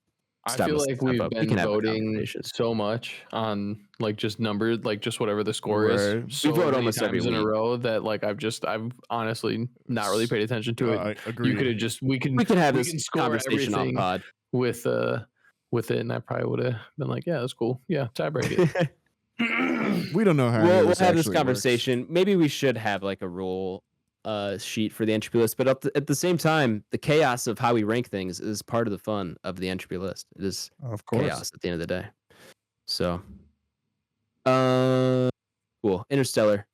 I feel like we've been voting so much on like just numbers, like just whatever the score is. So we vote almost every times in week. a row that like I've honestly not really paid attention to it. I agree. You could have just we can have we this can score conversation on everything pod with it, and I probably would have been like, yeah, that's cool. Yeah, tie break it. We don't know how we'll have this conversation. Works. Maybe we should have like a rule sheet for the entropy list, but at the same time, the chaos of how we rank things is part of the fun of the entropy list. It is of course chaos at the end of the day. So, cool. Interstellar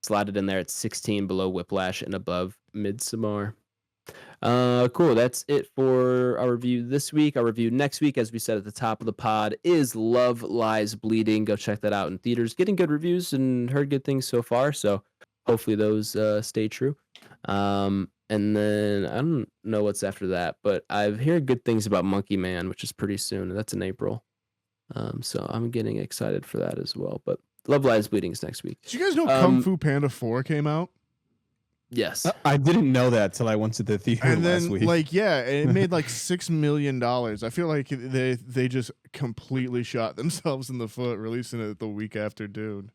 slotted in there at 16, below Whiplash and above Midsommar. Cool. That's it for our review this week. Our review next week, as we said at the top of the pod, is Love Lies Bleeding. Go check that out in theaters. Getting good reviews and heard good things so far. So hopefully those stay true. And then I don't know what's after that, but I've heard good things about Monkey Man, which is pretty soon. That's in April. So I'm getting excited for that as well. But Love Lies Bleeding is next week. Did you guys know Kung Fu Panda 4 came out? Yes. I didn't know that till I went to the theater and last then, week. like, yeah, it made like $6 million. I feel like they just completely shot themselves in the foot releasing it the week after Dune.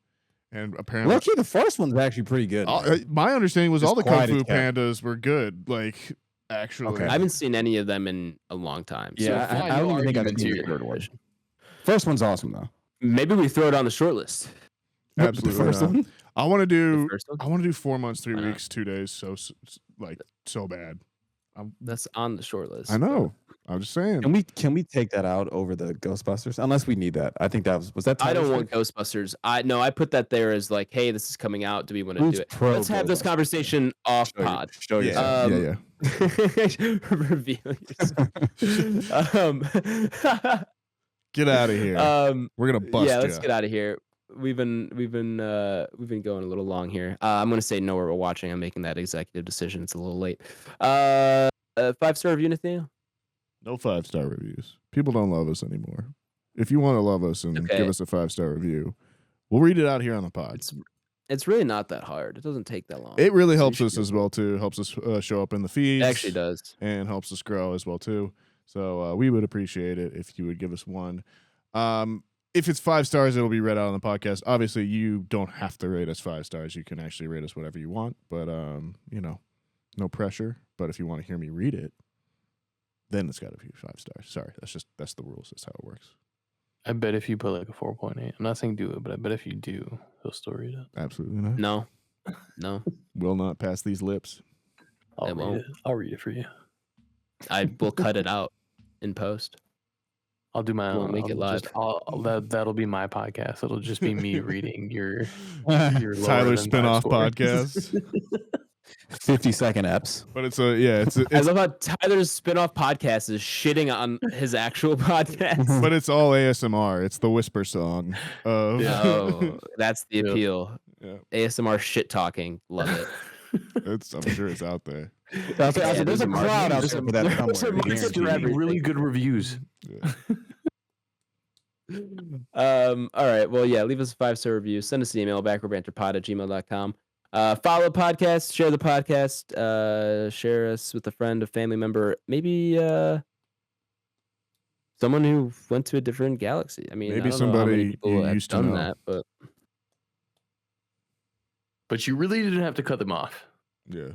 And apparently, Lucky, the first one's actually pretty good. my understanding was Just all the Kung quiet Fu as kept. Pandas were good. Like, actually, Okay. I haven't seen any of them in a long time. So Yeah, I don't even think I've arguments seen the here. third one. First one's awesome though. maybe we throw it on the short list. absolutely. The first not. one? I want to The do. first one? I want to do 4 months, 3 Why not? weeks, 2 days. So bad. That's on the short list. I know. I'm just saying. Can we take that out over the Ghostbusters? Unless we need that. I think that was that. I don't Tyler's want pick? Ghostbusters. I put that there as like, hey, this is coming out. Do we want to Who's do it? pro Let's have this Ghostbusters? conversation off Show pod. Show Yeah. yourself. Reveal yourself. Get out of here. We're gonna bust yeah, ya. let's get out of here. We've been going a little long here. I'm gonna say no, we're watching. I'm making that executive decision. It's a little late. 5-star review, Nathaniel. No 5-star reviews. People don't love us anymore. If you want to love us and Okay. give us a 5-star review, we'll read it out here on the pod. It's really not that hard. It doesn't take that long. It really So you helps should us be as able- well too. Helps us show up in the It feeds. actually does. And helps us grow as well too. So we would appreciate it if you would give us one. If it's 5 stars, it'll be read out on the podcast. Obviously, you don't have to rate us 5 stars. You can actually rate us whatever you want. But no pressure. But if you want to hear me read it, then it's got to be 5 stars. Sorry, that's the rules. That's how it works. I bet if you put like a 4.8, I'm not saying do it, but I bet if you do, he'll still read it. Absolutely not. No. Will not pass these lips. I'll It read won't. it. I'll read it for you. I will cut it out in post. I'll do my We'll own. make it live. That'll be my podcast. It'll just be me reading your lower Tyler's than 5 spinoff score. podcast. 50-second eps. But it's it's I love how Tyler's spin-off podcast is shitting on his actual podcast. but it's all ASMR. It's the whisper song of Oh, that's the Yeah. appeal. Yeah. ASMR shit talking. Love it. I'm sure it's out there. There's Yeah, a there's a crowd out market. there for that There's a somewhere. market Guaranteed. for everything. Really good reviews. Yeah. All right. Well, yeah, leave us a 5-star review. Send us an email, backrowbanterpod@gmail.com. Follow the podcast, share the podcast, share us with a friend, a family member, maybe someone who went to a different galaxy. I mean, Maybe I don't know how many somebody people you have used to done know. that, but But you really didn't have to cut them off. Yeah.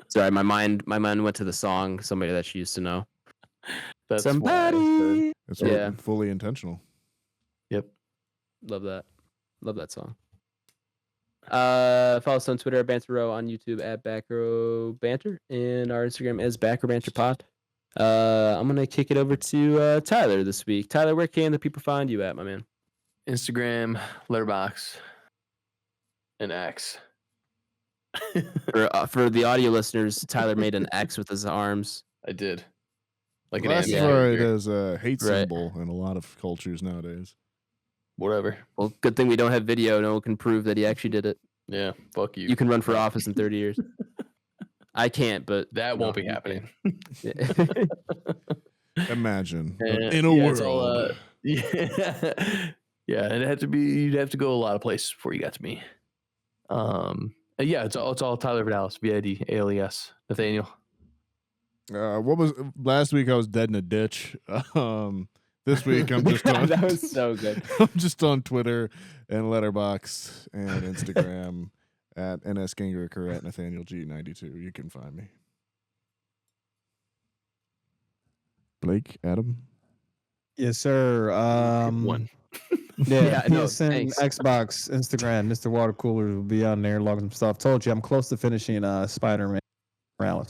sorry, my mind went to the song somebody that she used to know. That's why I said- Somebody. It's Yeah. fully intentional. Yep. Love that. Love that song. Follow us on Twitter at Banter Row, on YouTube at Back Row Banter, and our Instagram is Back Row Banter Pod. I'm gonna kick it over to Tyler this week. Tyler, where can the people find you at, my man? Instagram, Letterboxd, and X. For the audio listeners, Tyler made an X with his arms. I did. Like an Classified anime character. as a hate Right. symbol in a lot of cultures nowadays. Whatever. Well, good thing we don't have video. No one can prove that he actually did it. Yeah. Fuck you. You can run for office in 30 years. I can't, but That won't no, be you happening. can. Imagine And, in a yeah, world. it's all, yeah. Yeah, and you'd have to go a lot of places before you got to me. Yeah, it's all Tyler Vidalis, VIDALES. Nathaniel. What was last week? I was dead in a ditch. This week I'm just on. That was so good. I'm just on Twitter and Letterboxd and Instagram at NSGingrich or at Nathaniel G92. You can find me. Blake, Adam. Yes, sir. One. Yeah, Yeah, no, PSN, thanks. Xbox, Instagram, Mr. Water Cooler will be on there logging some stuff. Told you I'm close to finishing Spider-Man Morales.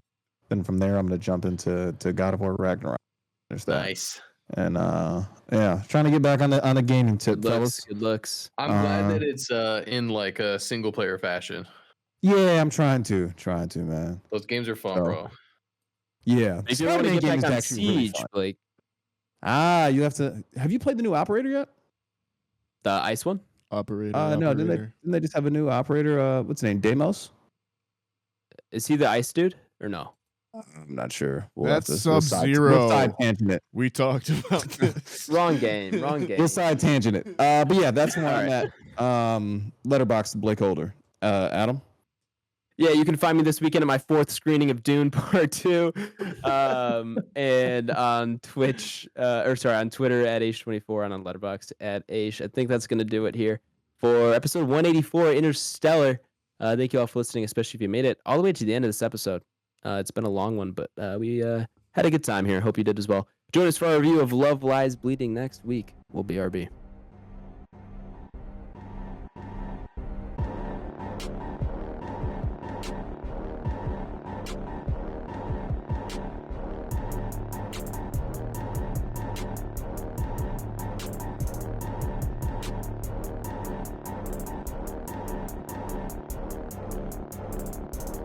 Then from there I'm gonna jump into God of War Ragnarok. There's that. Nice. And yeah, trying to get back on the gaming tip, Good looks. fellas. Good looks. I'm glad Uh, that it's in like a single player fashion. Yeah, I'm trying to, man. Those games are fun, So, bro. Yeah, If you want to Spider-Man get game back is on actually really Siege, fun. Blake, You have to. Have you played the new operator yet? the ice one. Operator. No, didn't operator. they just have a new operator? What's his name? Deimos? Is he the ice dude or no? I'm not sure. That's we'll Sub-Zero. We'll side tangent it. We talked about this. Wrong game. Wrong game. We'll side tangent it. But yeah, that's where I'm at. Letterboxd BlakeHolder. Adam. Yeah, you can find me this weekend at my 4th screening of Dune Part 2. And on Twitch, on Twitter at H24 and on Letterboxd at H. I think that's going to do it here for episode 184, Interstellar. Thank you all for listening, especially if you made it all the way to the end of this episode. It's been a long one, but we had a good time here. Hope you did as well. Join us for our review of Love Lies Bleeding next week. We'll be RB.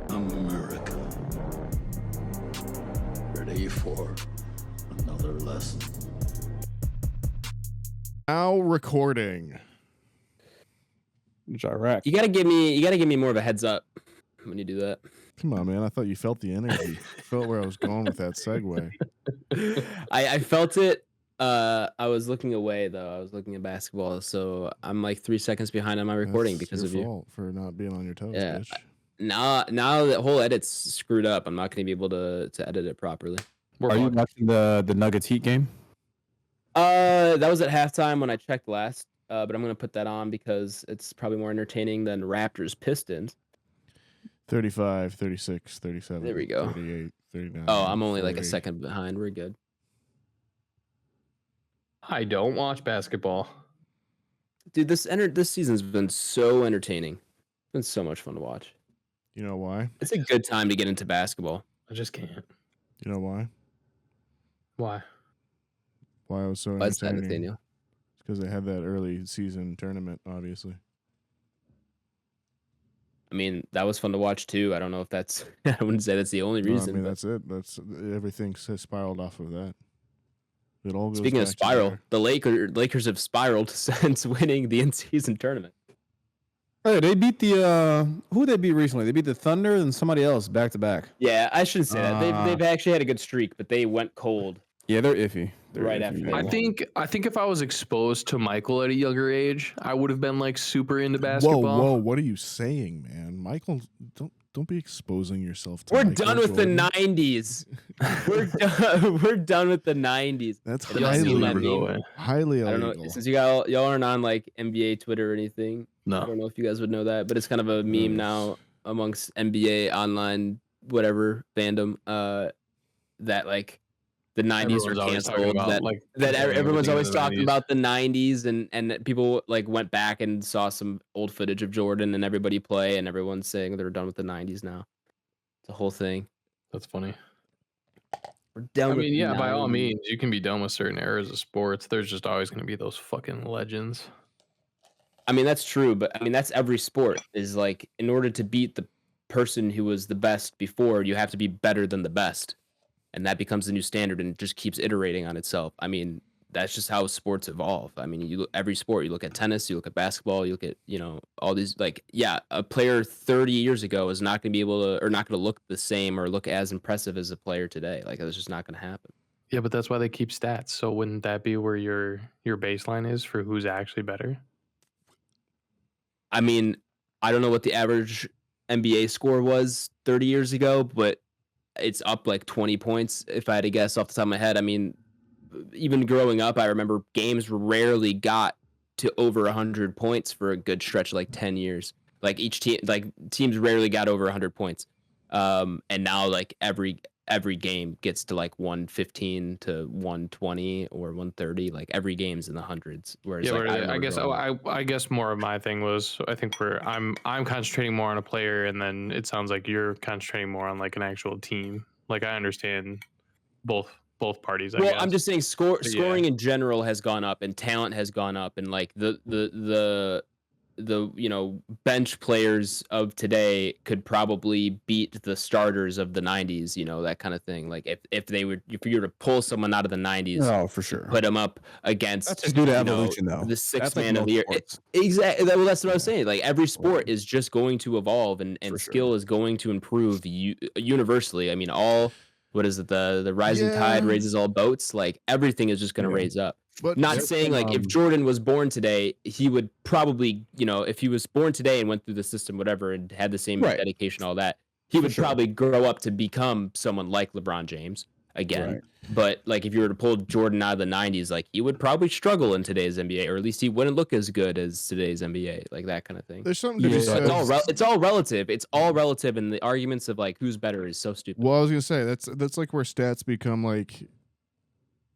America. Ready for another lesson. Now recording. Iraq. You gotta give me more of a heads up when you do that. Come on, man. I thought you felt the energy. Felt where I was going with that segue. I felt it. I was looking away though. I was looking at basketball, so I'm like 3 seconds behind on my recording That's because your of you. fault for not being on your toes, Yeah. bitch. Now the whole edit's screwed up. I'm not gonna be able to edit it properly. Are you watching the Nuggets Heat game? That was at halftime when I checked last. But I'm gonna put that on because it's probably more entertaining than Raptors Pistons. 35, 36, 37. There we go. 38, 39. Oh, I'm only like a 40. second behind. We're good. I don't watch basketball. Dude, this season's been so entertaining. It's been so much fun to watch. You know why? It's a good time to get into basketball. I just can't. You know why? Why? Why it was so What's that, entertaining? Nathaniel? It's because they had that early season tournament, obviously. I mean, that was fun to watch too. I don't know if that's. I wouldn't say that's the only No, reason. I mean, but that's it. That's everything spiraled off of that. It all goes speaking of back spiral, together. the Lakers have spiraled since winning the in-season tournament. Hey, they beat the who they beat recently? They beat the Thunder and somebody else back to back. Yeah, I shouldn't say that. They've actually had a good streak, but they went cold. Yeah, they're iffy. They're Right iffy, after man. I think if I was exposed to Michael at a younger age, I would have been like super into basketball. Whoa! What are you saying, man? Michael, don't be exposing yourself to. We're Michael done with Jordan. the '90s. We're done with the '90s. That's Have y'all seen It'll that never go meme? away. highly I don't illegal. know. Since y'all aren't on like NBA Twitter or anything, I No. don't know if you guys would know that, but it's kind of a meme now amongst NBA online whatever fandom. That like the '90s Everyone's are always talking canceled. about, like, That comparing everyone's everything always to the talking 90s. about the '90s, and that people like went back and saw some old footage of Jordan and everybody play, and everyone's saying they're done with the '90s now. It's a whole thing. That's funny. We're done. I mean, with yeah, the by all 90s. means, you can be done with certain eras of sports. There's just always going to be those fucking legends. I mean, that's true, but I mean, that's every sport is like, in order to beat the person who was the best before, you have to be better than the best. And that becomes the new standard and it just keeps iterating on itself. I mean, that's just how sports evolve. I mean, you look every sport, you look at tennis, you look at basketball, you look at, all these, like, yeah, a player 30 years ago is not going to be able to, or not going to look the same or look as impressive as a player today. Like, that's just not going to happen. Yeah, but that's why they keep stats. So wouldn't that be where your baseline is for who's actually better? I mean, I don't know what the average NBA score was 30 years ago, but it's up like 20 points if I had to guess off the top of my head. I mean, even growing up, I remember games rarely got to over 100 points for a good stretch, like 10 years. Like teams rarely got over 100 points. And now like every game gets to like 115 to 120 or 130. Like every game's in the hundreds. Whereas Yeah, like, I guess I guess more of my thing was I think I'm concentrating more on a player, and then it sounds like you're concentrating more on like an actual team. Like I understand both parties. I well, guess. I'm just saying yeah. scoring in general has gone up and talent has gone up, and like the bench players of today could probably beat the starters of the 90s, that kind of thing. Like if you were to pull someone out of the 90s, Oh, for sure. put them up against That's just due to evolution, though. the sixth That's like man of most the year. sports. Exactly. Well, that's what I was saying. Like every sport is just going to evolve, and For skill is going to improve universally. I mean, what is it? The rising tide Yeah. raises all boats. Like everything is just going to Yeah. raise up. But Not There's saying some, like if Jordan was born today, he would probably, if he was born today and went through the system, whatever, and had the same Right. dedication, all that, he For would sure. probably grow up to become someone like LeBron James again. Right. But like if you were to pull Jordan out of the 90s, like he would probably struggle in today's NBA, or at least he wouldn't look as good as today's NBA, like that kind of thing. there's something to be Yeah, said. It's all relative. It's all relative, and the arguments of like who's better is so stupid. Well, I was gonna say that's like where stats become like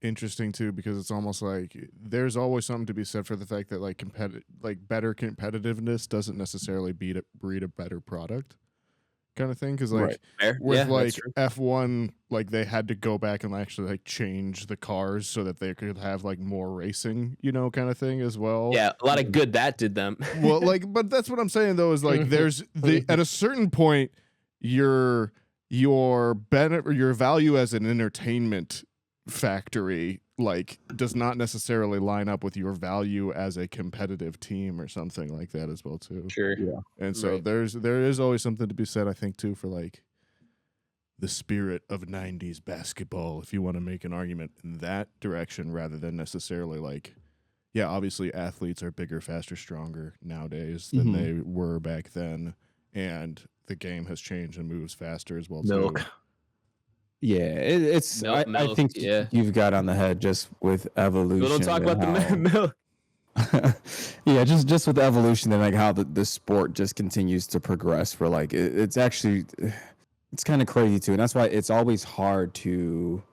interesting too, because it's almost like there's always something to be said for the fact that like better competitiveness doesn't necessarily breed a better product, kind of thing. Because like Right. Fair? with Yeah, like that's true. F1, like they had to go back and actually like change the cars so that they could have like more racing, kind of thing as well. Yeah, a lot of good that did them. Well, like, but that's what I'm saying though, is like there's at a certain point your value as an entertainment factory like does not necessarily line up with your value as a competitive team or something like that as well too. Sure. And so Right. there is always something to be said, I think, too, for like the spirit of 90s basketball, if you want to make an argument in that direction rather than necessarily like, yeah, obviously athletes are bigger, faster, stronger nowadays than they were back then, and the game has changed and moves faster as well Milk. too. Yeah, it's. I Milk, think yeah. you've got on the head just with evolution. We don't talk and about the how- milk. Yeah, just with evolution and like how the sport just continues to progress. For like it's actually it's kind of crazy too, and that's why it's always hard to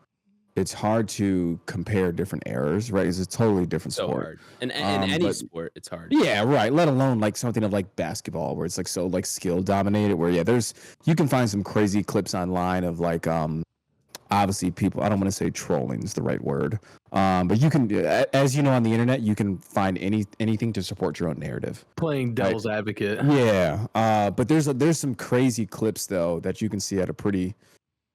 compare different eras, right? It's a totally different So sport. hard. And in any but- sport, it's hard. Yeah, right. Let alone like something of like basketball where it's like so like skill dominated. Where you can find some crazy clips online of like obviously people. I don't want to say trolling is the right word, but you can, as you know, on the internet, you can find anything to support your own narrative. Playing devil's advocate. Yeah, but there's some crazy clips though that you can see at a pretty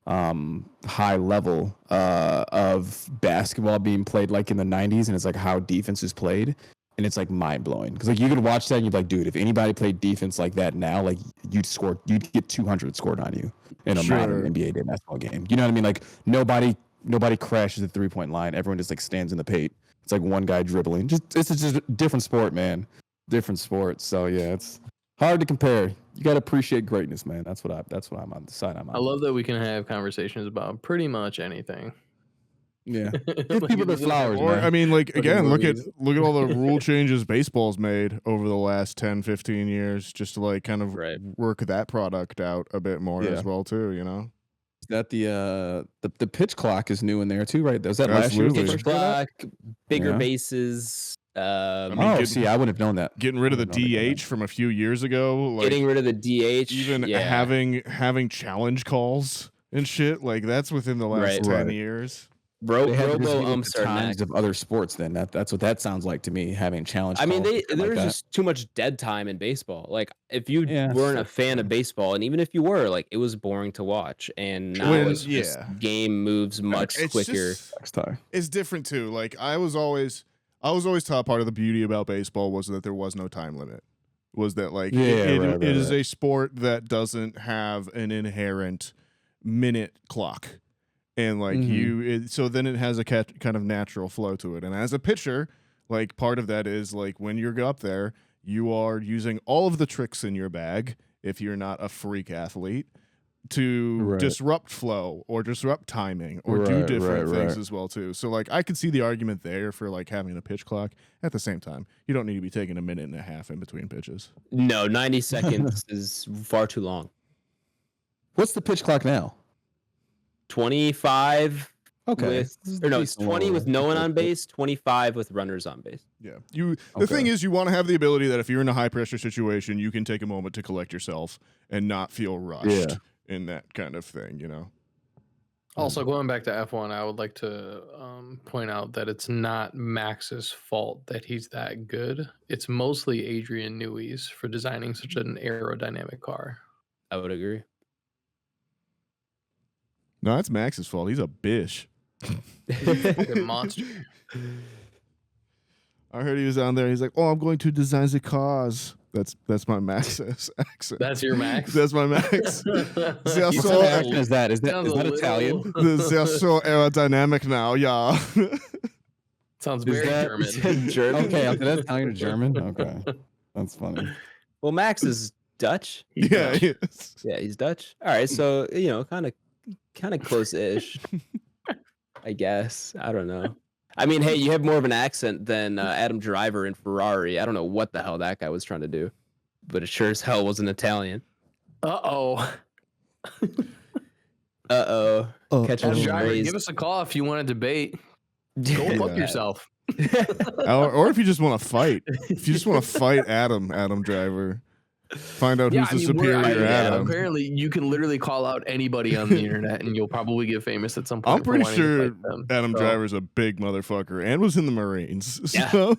high level of basketball being played like in the 90s, and it's like how defense is played, and it's like mind blowing because like you could watch that and you'd be like, dude, if anybody played defense like that now, like you'd get 200 scored on you in a modern NBA day basketball game. You know what I mean? Like nobody crashes the 3-point line. Everyone just like stands in the paint. It's like one guy dribbling. It's just a different sport, man. Different sport. So yeah, it's hard to compare. You gotta appreciate greatness, man. That's what I'm on the side I'm on. I love that we can have conversations about pretty much anything. Yeah. Like, Give people their flowers, Or man. I mean, like Fucking again, look at movies. all the rule changes baseball's made over the last 10, 15 years, just to like kind of Right. work that product out a bit more Yeah. as well too. Is that the pitch clock is new in there too, right? Was that last year? Absolutely. they Pitch first brought it out? clock, bigger Yeah. bases, mean, Oh, getting- see, I wouldn't have known that. Getting rid of the I wouldn't have known DH from a few years ago, like getting rid of the DH. even yeah. having challenge calls and shit, like that's within the last Right. 10 Right. years. They had to Robo just look at umps the are times next. of other sports. Then that's what that sounds like to me. Having challenge. I mean, calls and shit like there's that. just too much dead time in baseball. Like, if you Yeah, weren't a that's fan true. of baseball, and even if you were, like, it was boring to watch. And now When- it's just yeah. game moves much It's quicker. just- Next time. it's different too. Like I was always taught part of the beauty about baseball was that there was no time limit. Was that like Yeah, it right, is right. a sport that doesn't have an inherent minute clock, and like Mhm. so then it has a kind of natural flow to it. And as a pitcher, like part of that is like when you're up there, you are using all of the tricks in your bag. If you're not a freak athlete, to Right. disrupt flow or disrupt timing or do Right, different right, things right. as well too. So like I could see the argument there for like having a pitch clock. At the same time, you don't need to be taking a minute and a half in between pitches. No, 90 seconds is far too long. What's the pitch clock now? 25 Okay. with, or no, it's 20 with no one on base, 25 with runners on base. Yeah. The thing is, you want to have the ability that if you're in a high pressure situation, you can take a moment to collect yourself and not feel rushed Yeah. in that kind of thing, you know? Also, going back to F1, I would like to point out that it's not Max's fault that he's that good. It's mostly Adrian Newey's for designing such an aerodynamic car. I would agree. No, that's Max's fault. He's a bitch. Fucking monster. I heard he was on there. He's like, "Oh, I'm going to design the cars." That's my Max accent. That's your Max? That's my Max. They are What so kind of accent is that? Is Sounds a that little- Italian? they are so aerodynamic now. Yeah. Sounds Is very that- German. German. Okay, that's how you're German. Okay, that's funny. Well, Max is Dutch. Yeah, he is. Yeah, he's Dutch. All right, so kind of close-ish. I guess. I don't know. I mean, hey, you have more of an accent than Adam Driver in Ferrari. I don't know what the hell that guy was trying to do, but it sure as hell wasn't Italian. Uh-oh. Uh-oh. Catch Adam a Driver, phrase. give us a call if you want to debate. Go fuck Yeah. yourself. Or if you just want to fight. If you just want to fight Adam Driver, find out who's the superior Adam. Apparently, you can literally call out anybody on the internet, and you'll probably get famous at some point. I'm pretty for wanting to sure fight them. Adam So, Driver's a big motherfucker and was in the Marines. Yeah. So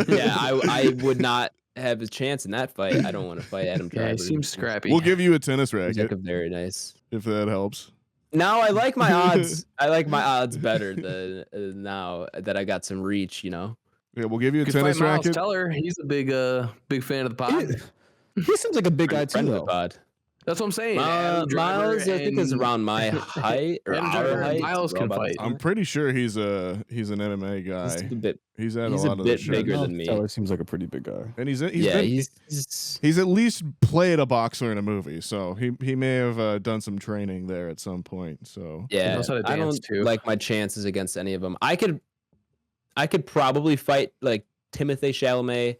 yeah, I would not have a chance in that fight. I don't want to fight Adam Driver. Yeah, he seems scrappy. We'll give you a tennis Seems racket like a very nice. if that helps. Now I like my odds. I like my odds better than now that I got some reach. Yeah, we'll give you a You can tennis fight Miles racket. Teller. He's a big fan of the pod. He seems like a big guy too, Friend of the though. pod. That's what I'm saying. Adam Driver Miles, I think, is and- around my height or Adam our Driver and height. Miles We're all can about the fight. same I'm height. pretty sure he's an MMA He's guy. a bit. He's at he's a a lot of bit the shows. bigger Miles than me. Teller seems like a pretty big guy. And he's Yeah, been- he's he's at least played a boxer in a movie, so he may have done some training there at some point. So yeah. knows how to I dance, don't too. like my chances against any of them. I could probably fight like Timothée Chalamet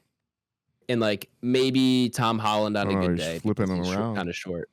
and like maybe Tom Holland on a Oh, good he's day. flipping him around. Kind of short.